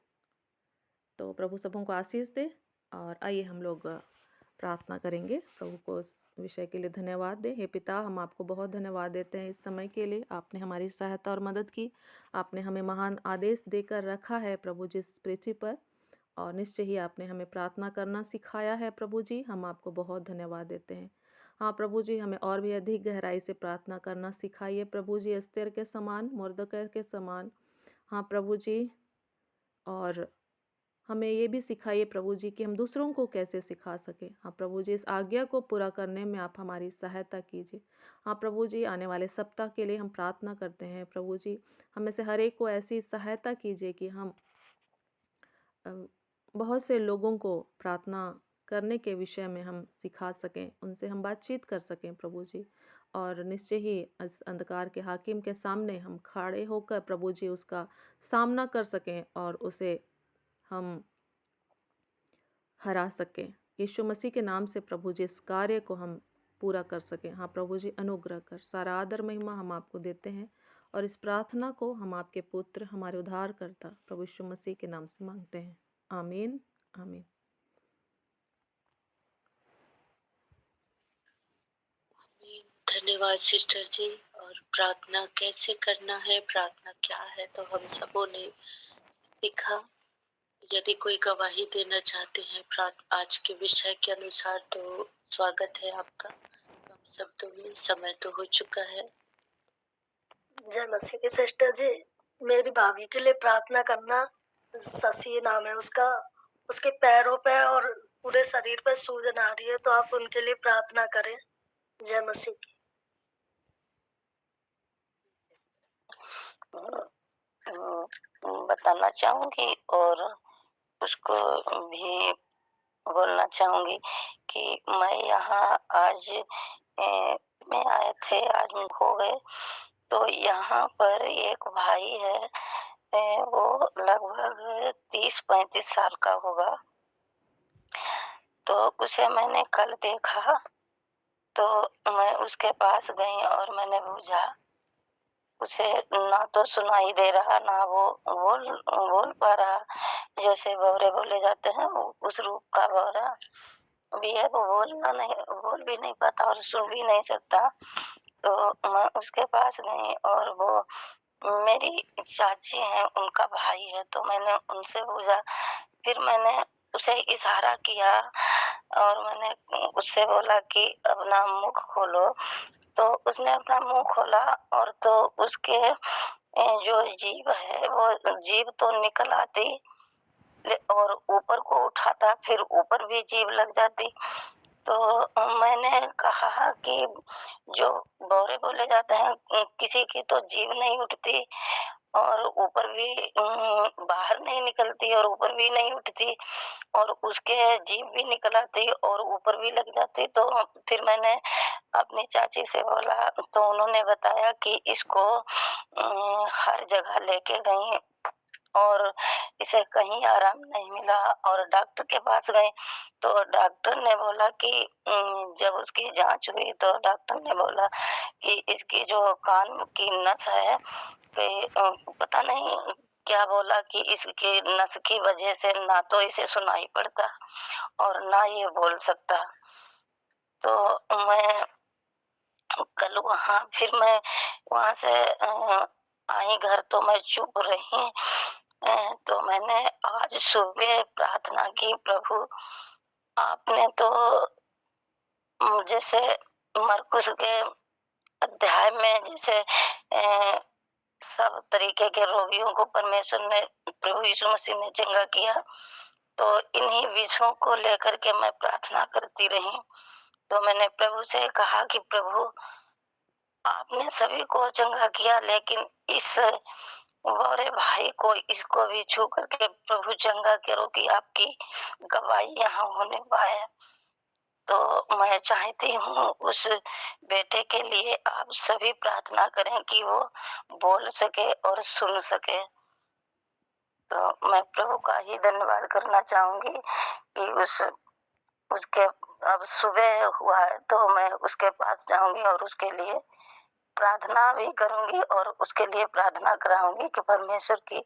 तो प्रभु सबों को आशीष दे और आइए हम लोग प्रार्थना करेंगे। प्रभु को इस विषय के लिए धन्यवाद दें। हे पिता, हम आपको बहुत धन्यवाद देते हैं इस समय के लिए। आपने हमारी सहायता और मदद की। आपने हमें महान आदेश देकर रखा है प्रभु जी इस पृथ्वी पर, और निश्चय ही आपने हमें प्रार्थना करना सिखाया है। प्रभु जी, हम आपको बहुत धन्यवाद देते हैं। हाँ प्रभु जी, हमें और भी अधिक गहराई से प्रार्थना करना सिखाइए प्रभु जी, एस्तेर के समान, मुर्दकै के समान। हाँ प्रभु जी, और हमें ये भी सिखाइए प्रभु जी कि हम दूसरों को कैसे सिखा सके। हाँ प्रभु जी, इस आज्ञा को पूरा करने में आप हमारी सहायता कीजिए। हाँ प्रभु जी, आने वाले सप्ताह के लिए हम प्रार्थना करते हैं प्रभु जी, हमें से हर एक को ऐसी सहायता कीजिए कि हम बहुत से लोगों को प्रार्थना करने के विषय में हम सिखा सकें, उनसे हम बातचीत कर सकें प्रभु जी। और निश्चय ही इस अंधकार के हाकिम के सामने हम खड़े होकर प्रभु जी उसका सामना कर सकें और उसे हम हरा सकें। यीशु मसीह के नाम से प्रभु जी इस कार्य को हम पूरा कर सकें। हाँ प्रभु जी, अनुग्रह कर। सारा आदर महिमा हम आपको देते हैं और इस प्रार्थना को हम आपके पुत्र, हमारे उद्धारकर्ता प्रभु यीशु मसीह के नाम से मांगते हैं। आमीन, आमीन। धन्यवाद सिस्टर जी। और प्रार्थना कैसे करना है, प्रार्थना क्या है, तो हम सबों ने सीखा। यदि कोई गवाही देना चाहते हैं आज के विषय के अनुसार, तो स्वागत है आपका। हम शब्दों में समय तो हो चुका है। जय मसीह की सिस्टर जी, मेरी भाभी के लिए प्रार्थना करना। शशि नाम है उसका, उसके पैरों पे और पूरे शरीर पे सूजन आ रही है, तो आप उनके लिए प्रार्थना करें। जय मसीह की। बताना चाहूँगी और उसको भी बोलना चाहूँगी कि मैं यहाँ आज में आए थे, आज हो गए। तो यहाँ पर एक भाई है, वो लगभग 30-35 साल का होगा। तो उसे मैंने कल देखा, तो मैं उसके पास गई और मैंने पूछा। उसे ना तो सुनाई दे रहा, ना वो बोल पा रहा। जैसे बौरे बोले जाते हैं, उस रूप का बौरा भी है। वो बोल भी नहीं पाता और सुन भी नहीं सकता। तो मैं उसके पास गई और वो मेरी चाची है, उनका भाई है। तो मैंने उनसे पूछा, फिर मैंने उसे इशारा किया और मैंने उससे बोला कि अपना मुख खोलो। तो उसने अपना मुंह खोला और तो उसके जो जीभ है, वो जीभ तो निकल आती और ऊपर को उठाता फिर ऊपर भी जीभ लग जाती। तो मैंने कहा कि जो बौरे बोले जाते हैं किसी की तो जीभ नहीं उठती और ऊपर भी बाहर नहीं निकलती और ऊपर भी नहीं उठती और उसके जीभ भी निकल आती और ऊपर भी लग जाती। तो फिर मैंने अपनी चाची से बोला तो उन्होंने बताया कि इसको हर जगह लेके गई और इसे कहीं आराम नहीं मिला और डॉक्टर के पास गए तो डॉक्टर ने बोला कि जब उसकी जांच हुई तो डॉक्टर ने बोला कि इसकी जो कान की नस है कि पता नहीं क्या बोला कि इसके नस की वजह से ना तो इसे सुनाई पड़ता और ना ये बोल सकता। तो मैं कल फिर मैं वहां से आई घर तो मैं चुप रही। तो मैंने आज सुबह प्रार्थना की, प्रभु आपने तो जैसे मरकुस के अध्याय में जैसे सब तरीके के रोगियों को परमेश्वर ने प्रभु यीशु मसीह ने चंगा किया, तो इन्हीं विषयों को लेकर के मैं प्रार्थना करती रही। तो मैंने प्रभु से कहा कि प्रभु आपने सभी को चंगा किया लेकिन इस गौरे भाई को इसको भी छू करके प्रभु चंगा करो कि आपकी गवाही यहाँ होने पाए। तो मैं चाहती हूँ उस बेटे के लिए आप सभी प्रार्थना करें कि वो बोल सके और सुन सके। तो मैं प्रभु का ही धन्यवाद करना चाहूंगी कि उसके अब सुबह हुआ है तो मैं उसके पास जाऊंगी और उसके लिए प्रार्थना भी करूंगी और उसके लिए प्रार्थना कराऊंगी कि परमेश्वर की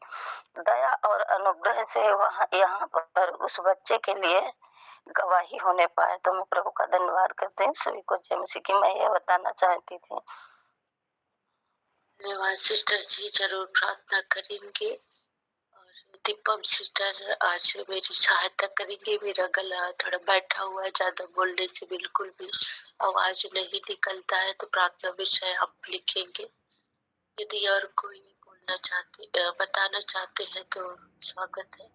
दया और अनुग्रह से वहाँ यहाँ पर उस बच्चे के लिए गवाही होने पाए। तो मैं प्रभु का धन्यवाद करती हूँ। सभी को जय मसीह की। मैं ये बताना चाहती थी। धन्यवाद सिस्टर जी, जरूर प्रार्थना करेंगे। और दीपम सिस्टर आज मेरी सहायता करेंगे। मेरा गला थोड़ा बैठा हुआ है, ज्यादा बोलने से बिल्कुल भी आवाज नहीं निकलता है, तो प्रार्थना विषय आप लिखेंगे। यदि और कोई बोलना चाहते बताना चाहते हैं तो स्वागत है।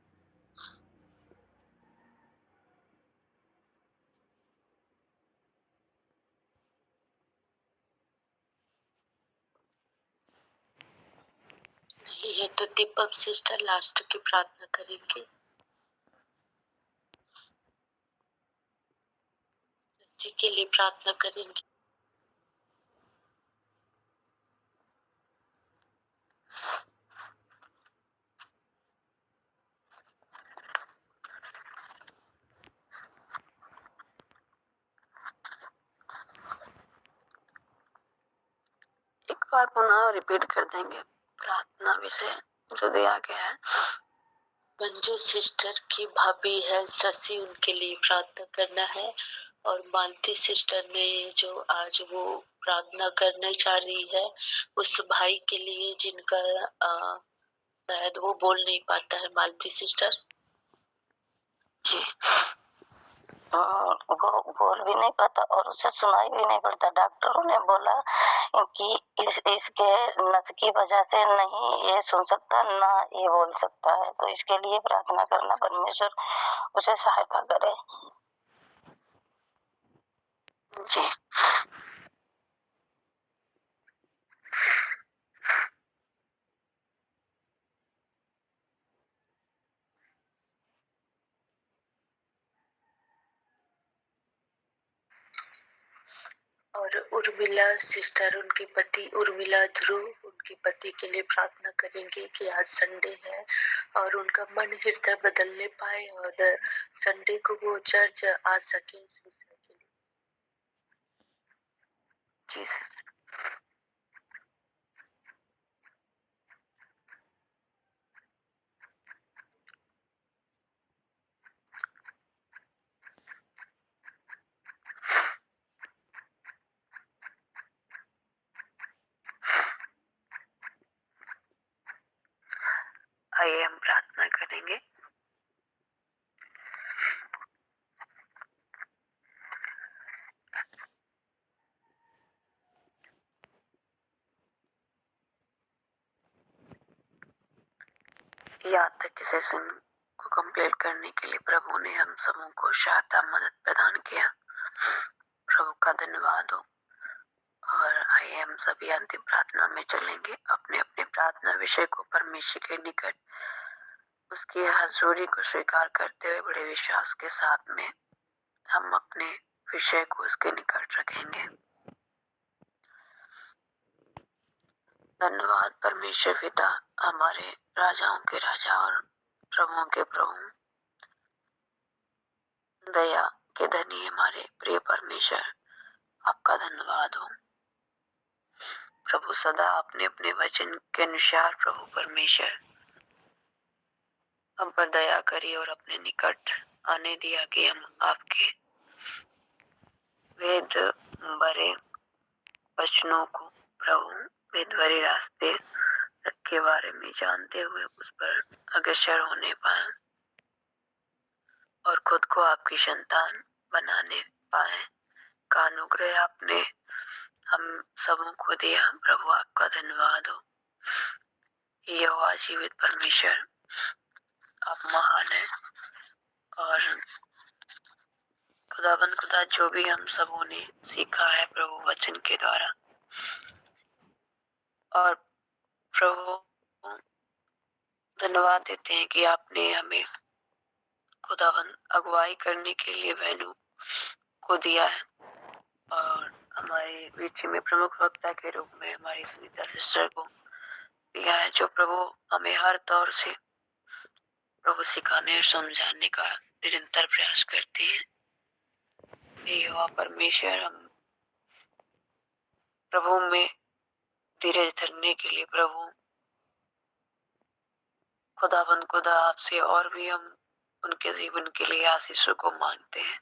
नहीं है तो दीपक सिस्टर लास्ट की प्रार्थना करेंगे। इसी के लिए प्रार्थना करेंगे। एक बार पुनः रिपीट कर देंगे प्रार्थना विषय जो दिया गया है। मंजू सिस्टर की भाभी है शशि, उनके लिए प्रार्थना करना है। और मालती सिस्टर ने जो आज वो प्रार्थना करने जा रही है उस भाई के लिए जिनका शायद वो बोल नहीं पाता है। मालती सिस्टर जी, वो बोल भी नहीं पाता और उसे सुनाई भी नहीं पड़ता। डॉक्टरों ने बोला कि इसके नस की वजह से नहीं ये सुन सकता ना ये बोल सकता है। तो इसके लिए प्रार्थना करना, परमेश्वर उसे सहायता करे। जी और उर्मिला सिस्टर, उनके पति उर्मिला ध्रुव, उनके पति के लिए प्रार्थना करेंगे कि आज संडे है और उनका मन हृदय बदलने पाए और संडे को वो चर्च आ सके इस विषय के लिए। जी सिस्टर। आइए हम प्रार्थना करेंगे। याद तक के सेशन को कंप्लीट करने के लिए प्रभु ने हम सबों को सहायता मदद प्रदान किया। प्रभु का धन्यवाद हो। और आइए हम सभी अंतिम प्रार्थना में चलेंगे। अपने अपने प्रार्थना विषय को परमेश्वर के निकट उसकी हजूरी को स्वीकार करते हुए बड़े विश्वास के साथ में हम अपने विषय को उसके निकट रखेंगे। धन्यवाद परमेश्वर पिता, हमारे राजाओं के राजा और प्रभुओं के प्रभु, दया के धनी हमारे प्रिय परमेश्वर, आपका धन्यवाद हो। प्रभु सदा अपने अपने वचन के अनुसार प्रभु परमेश्वर हम पर दया करिए और अपने निकट आने दिया कि हम आपके वेद भरे वचनों को प्रभु वेद भरे रास्ते के बारे में जानते हुए उस पर अग्रसर होने पाए और खुद को आपकी संतान बनाने पाए का अनुग्रह आपने हम सबों को दिया। प्रभु आपका धन्यवाद हो। यहोवा जीवित परमेश्वर, आप महान है। और खुदाबंद खुदा, जो भी हम सबों ने सीखा है प्रभु वचन के द्वारा, और प्रभु धन्यवाद देते हैं कि आपने हमें खुदाबंद अगुवाई करने के लिए बहनों को दिया है और हमारे बीच में प्रमुख वक्ता के रूप में हमारी सुनीता सिस्टर को दिया है, जो प्रभु हमें हर तौर से प्रभु सिखाने और समझाने का निरंतर प्रयास करती है। यहोवा परमेश्वर, हम प्रभु में धीरज धरने के लिए प्रभु खुदाबंद खुदा आपसे और भी हम उनके जीवन के लिए आशीषों को मांगते हैं।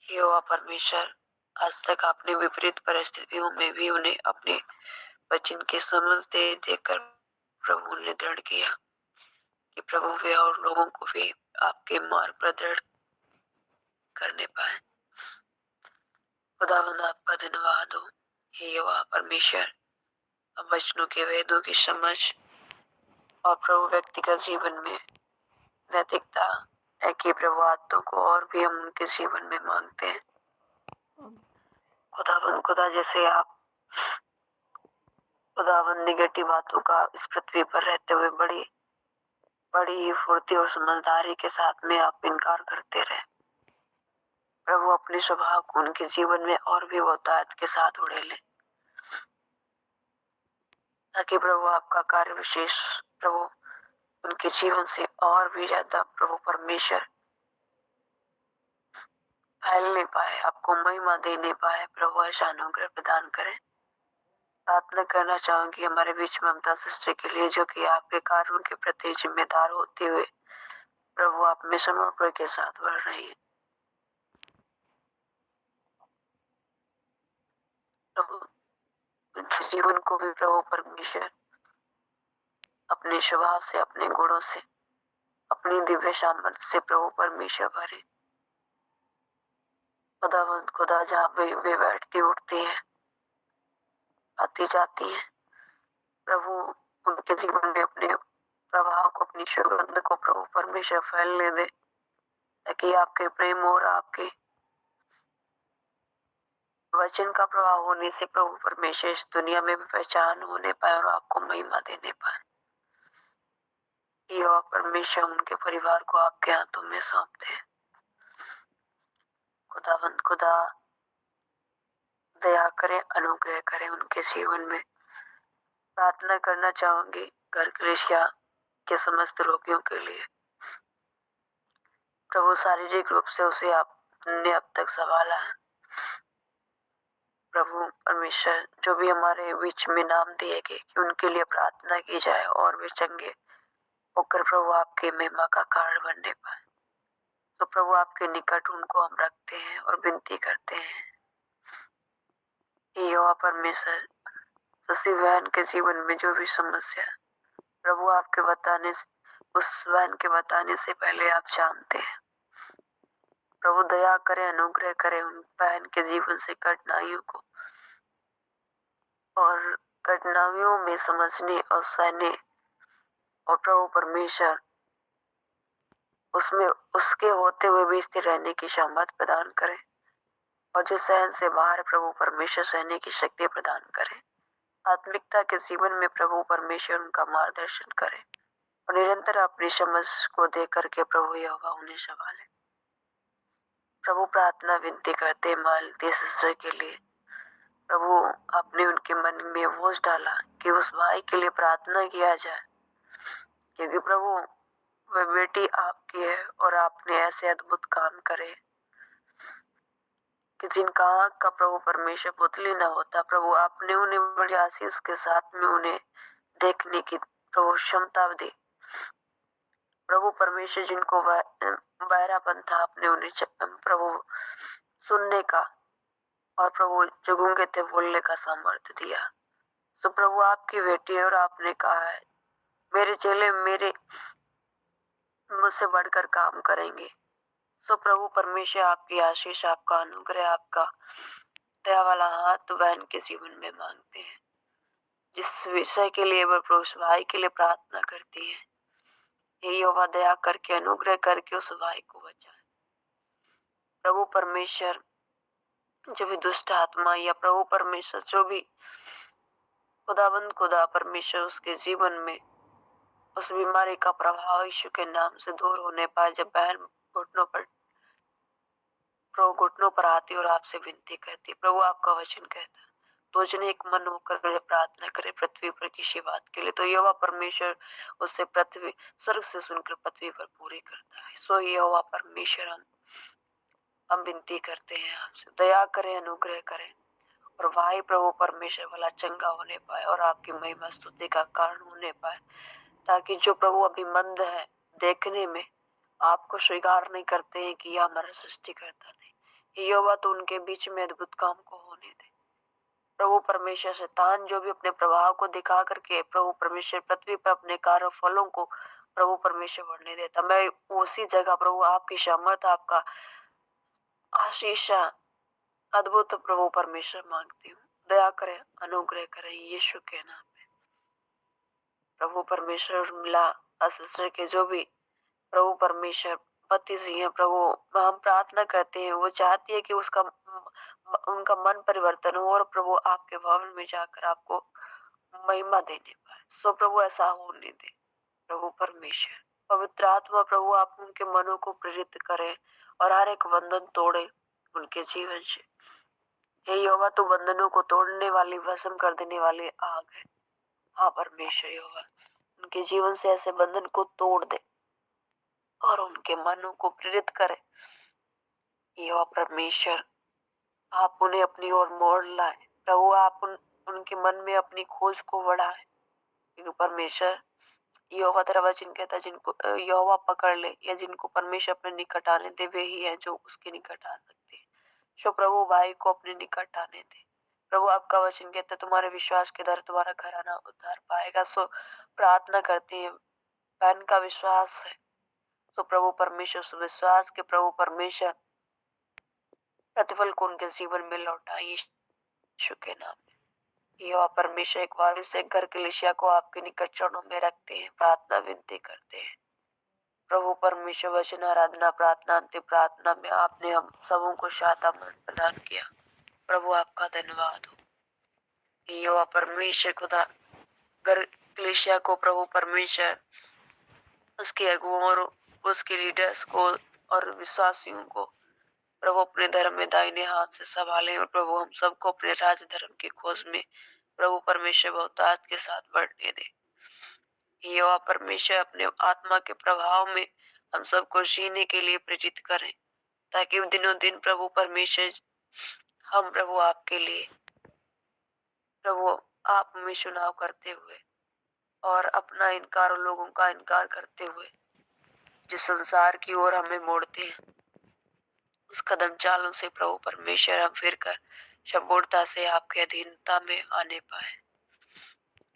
यहोवा परमेश्वर, आज तक आपने विपरीत परिस्थितियों में भी उन्हें अपने वचन की समझ दे देकर प्रभु ने दृढ़ किया कि प्रभु वे और लोगों को भी आपके मार्ग पर दृढ़ करने पाए। खुदावंद आपका धन्यवाद हो। यहोवा परमेश्वर, अब वचनों के वेदों की समझ और प्रभु व्यक्तिगत जीवन में नैतिकता है कि प्रभु आत्मा को और भी हम उनके जीवन में मांगते हैं। खुदावंद खुदा, जैसे आप खुदावंद निगेटिव बातों का इस पृथ्वी पर रहते हुए बड़ी ही फुर्ती और समझदारी के साथ में आप इनकार करते रहे, प्रभु अपने स्वभाव को उनके जीवन में और भी बहुतायत के साथ उड़ेले, ताकि प्रभु आपका कार्य विशेष प्रभु उनके जीवन से और भी ज्यादा प्रभु परमेश्वर फैलने पाए, आपको महिमा देने पाए। प्रभु ऐसा अनुग्रह प्रदान करें। प्रार्थना करना चाहूंगी हमारे बीच में ममता सिस्टर के लिए, जो कि आपके कार्यों के प्रति जिम्मेदार होते हुए प्रभु आप में समर्पण के साथ बढ़ रही है। प्रभु उनके जीवन को भी प्रभु परमेश्वर अपने स्वभाव से, अपने गुणों से, अपनी दिव्य सामर्थ्य से प्रभु परमेश्वर भरे। खुदावंद खुदा, जहाँ वे बैठती उठती है, आती जाती है, प्रभु उनके जीवन में अपने प्रभाव को, अपनी सुगंध को प्रभु परमेश्वर फैलने दे, ताकि आपके प्रेम और आपके वचन का प्रभाव होने से प्रभु परमेश्वर इस दुनिया में भी पहचान होने पाए और आपको महिमा देने पाए। यहोवा परमेश्वर, उनके परिवार को आपके हाथों में सौंपते हैं। खुदावंद खुदा, दया करें, अनुग्रह करें उनके जीवन में। प्रार्थना करना चाहूंगी घर कलीसिया के समस्त रोगियों के लिए। प्रभु शारीरिक रूप से उसे आपने अब तक संभाला है। प्रभु परमेश्वर, जो भी हमारे बीच में नाम दिए गए कि उनके लिए प्रार्थना की जाए और वे चंगे होकर प्रभु आपके महिमा का कारण बनने पाए, तो प्रभु आपके निकट उनको हम रखते हैं और विनती करते हैं। यहोवा परमेश्वर, शशि बहन के जीवन में जो भी समस्या, प्रभु आपके बताने, उस बहन के बताने से पहले आप जानते हैं। प्रभु दया करें, अनुग्रह करें उन बहन के जीवन से कठिनाइयों को और कठिनाइयों में समझने और सहने और प्रभु परमेश्वर उसमें उसके होते हुए भी स्थिर रहने की सामर्थ प्रदान करें, और जो सहन से बाहर प्रभु परमेश्वर सहने की शक्ति प्रदान करें। आत्मिकता के जीवन में प्रभु परमेश्वर उनका मार्गदर्शन करें और निरंतर अपनी समझ को दे करके प्रभु यहोवा उन्हें संभाले। प्रभु प्रार्थना विनती करते मालती सिस्टर के लिए, प्रभु आपने उनके मन में बोझ डाला कि उस भाई के लिए प्रार्थना किया जाए, क्योंकि प्रभु वह बेटी आपकी है और आपने ऐसे अद्भुत काम करे कि जिनका आँख का प्रभु परमेश्वर पुतली न होता। प्रभु आपने उन्हें बड़ी आशीष के साथ में उन्हें देखने की प्रभु क्षमता दी। प्रभु परमेश्वर जिनको बहरापन था, आपने उन्हें प्रभु सुनने का और प्रभु जो गूंगे थे बोलने का सामर्थ्य दिया। तो प्रभु आपकी बेटी है और आपने कहा है मेरे चेले मेरे मुझसे बढ़कर काम करेंगे। सो प्रभु परमेश्वर आपकी आशीष, आपका अनुग्रह, आपका दया वाला हाथ बहन के जीवन में मांगते हैं। जिस विषय के लिए वह प्रभु उस भाई के लिए प्रार्थना करती है, ये यहोवा दया करके अनुग्रह करके उस भाई को बचाए। प्रभु परमेश्वर जो भी दुष्ट आत्मा या प्रभु परमेश्वर जो भी खुदा परमेश्वर उसके जीवन में उस बीमारी का प्रभाव यीशु के नाम से दूर होने पाए। जब बहन घुटनों पर आती और आपसे विनती करती, प्रभु आपका वचन कहता तो जने एक मन होकर प्रार्थना करे पृथ्वी पर किसी बात के लिए, तो यहोवा परमेश्वर उससे पृथ्वी स्वर्ग से सुनकर पृथ्वी पर पूरी करता है। सो यहोवा परमेश्वर हम विनती करते हैं आपसे, दया करें, अनुग्रह करें और भाई प्रभु परमेश्वर वाला चंगा होने पाए और आपकी महिमा स्तुति का कारण होने पाए, ताकि जो प्रभु अभी मंद है देखने में, आपको स्वीकार नहीं करते हैं कि यह हमारा सृष्टिकर्ता नहीं, यहोवा तो उनके बीच में अद्भुत काम को होने दे। प्रभु परमेश्वर शैतान जो भी अपने प्रभाव को दिखा करके प्रभु परमेश्वर पृथ्वी पर अपने कार्य फलों को प्रभु परमेश्वर बढ़ने देता, मैं उसी जगह प्रभु आपकी सामर्थ, आपका आशीष, अद्भुत प्रभु परमेश्वर मांगती हूँ। दया करें, अनुग्रह करें यीशु के नाम में। प्रभु परमेश्वर मिला सिस्टर के जो भी प्रभु परमेश्वर पति जी हैं, प्रभु हम प्रार्थना करते हैं, वो चाहती है कि उनका मन परिवर्तन हो और प्रभु आपके भवन में जाकर आपको महिमा देने पाए। सो प्रभु ऐसा होने दे। प्रभु परमेश्वर पवित्र आत्मा प्रभु आप उनके मनों को प्रेरित करें और हर एक बंधन तोड़े उनके जीवन से। हे यहोवा तो बंधनों को तोड़ने वाली, भस्म कर देने वाली आग है। हाँ परमेश्वर यहोवा उनके जीवन से ऐसे बंधन को तोड़ दे और उनके मनों को प्रेरित करे। यहोवा परमेश्वर आप उन्हें अपनी ओर मोड़ लाए। प्रभु आप उनके मन में अपनी खोज को बढ़ाए, क्योंकि परमेश्वर यहोवा तेरा वचन कहता, जिनको यहोवा पकड़ ले या जिनको परमेश्वर अपने निकट आने दे वे ही है जो उसके निकट आ सकते हैं। सो प्रभु भाई को अपने निकट आने दे। प्रभु आपका वचन कहता है तुम्हारे विश्वास के द्वारा तुम्हारा घराना उद्धार पाएगा। सो प्रार्थना करती है, बहन का विश्वास है, तो प्रभु परमेश्वर उस विश्वास के प्रभु परमेश्वर प्रतिफल को उनके जीवन में लौटाए यीशु के नाम में। यहोवा परमेश्वर एक बार से घर कलीसिया को आपके निकट चरणों में रखते हैं, प्रार्थना विनती करते हैं। प्रभु परमेश्वर वचन आराधना प्रार्थना अंतिम प्रार्थना में आपने हम सबों को सहायता प्रदान किया। प्रभु आपका धन्यवाद हो। यहोवा परमेश्वर खुदा घर कलीसिया को प्रभु परमेश्वर उसके अगुओं और उसके लीडर्स को और विश्वासियों को प्रभु अपने धर्म में दाहिने हाथ से संभाले और प्रभु हम सबको अपने राज धर्म की खोज में प्रभु परमेश्वर बहुतायत के साथ बढ़ने दे। यहोवा परमेश्वर अपने आत्मा के प्रभाव में हम सबको जीने के लिए प्रेरित करें, ताकि दिनों दिन प्रभु परमेश्वर हम प्रभु आपके लिए प्रभु आप में चुनाव करते हुए और अपना इनकार और लोगों का इनकार करते हुए जो संसार की ओर हमें मोड़ते हैं, उस कदम चालों से प्रभु परमेश्वर हम फिर कर संपूर्णता से आपके अधीनता में आने पाए,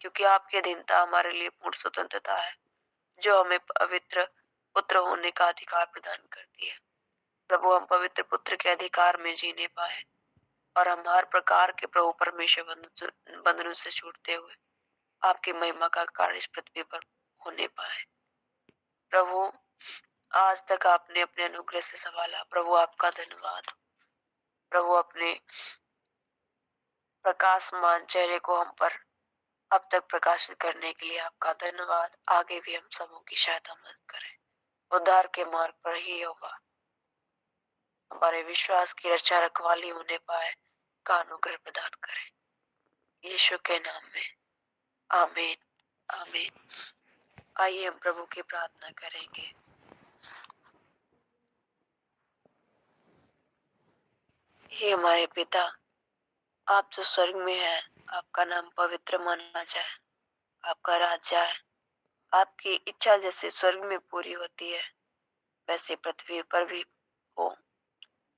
क्योंकि आपकी अधीनता हमारे लिए पूर्ण स्वतंत्रता है जो हमें पवित्र पुत्र होने का अधिकार प्रदान करती है। प्रभु हम पवित्र पुत्र के अधिकार में जीने पाए और हम हर प्रकार के प्रभु परमेश्वर बंधनों से छूटते हुए आपकी महिमा का कार्य इस पृथ्वी पर होने पाए। प्रभु आज तक आपने अपने अनुग्रह से संभाला। प्रभु आपका धन्यवाद। प्रभु अपने प्रकाशमान चेहरे को हम पर अब तक प्रकाशित करने के लिए आपका धन्यवाद। आगे भी हम सबों की सहायता मदद करें, उद्धार के मार्ग पर ही होगा। हमारे विश्वास की रक्षा रखवाली होने पाए का अनुग्रह प्रदान करें, यीशु के नाम में, आमीन आमीन। आइए हम प्रभु की प्रार्थना करेंगे। हे हमारे पिता, आप जो स्वर्ग में हैं, आपका नाम पवित्र माना जाए, आपका राज्य आए, आपकी इच्छा जैसे स्वर्ग में पूरी होती है वैसे पृथ्वी पर भी हो।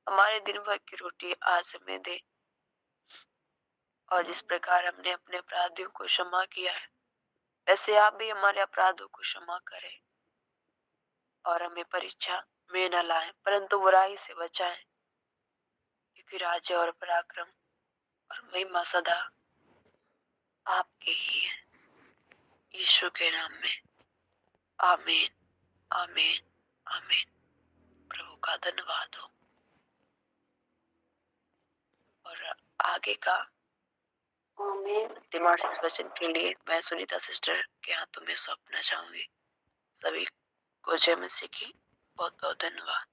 हमारे दिन भर की रोटी आज हमें दे, और जिस प्रकार हमने अपने अपराधियों को क्षमा किया है वैसे आप भी हमारे अपराधों को क्षमा करें, और हमें परीक्षा में न लाएं परंतु बुराई से बचाएं, क्योंकि राज्य और पराक्रम और महिमा सदा आपके ही है, यीशु के नाम में, आमीन आमीन आमीन। प्रभु का धन्यवाद हो। और आगे का दिमाग वचन के लिए मैं सुनीता सिस्टर के हाथों में सौंपना चाहूंगी। सभी को जय मसीह की बहुत बहुत धन्यवाद।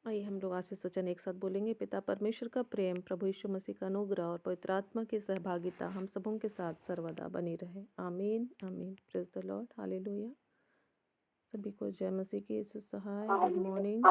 आइए हम लोग आशीष वचन एक साथ बोलेंगे। पिता परमेश्वर का प्रेम, प्रभु यीशु मसीह का अनुग्रह और पवित्र आत्मा की सहभागिता हम सबों के साथ सर्वदा बनी रहे। आमीन आमीन। Praise the lord, hallelujah. सभी को जय मसीह की। यीशु सहाय। Good morning.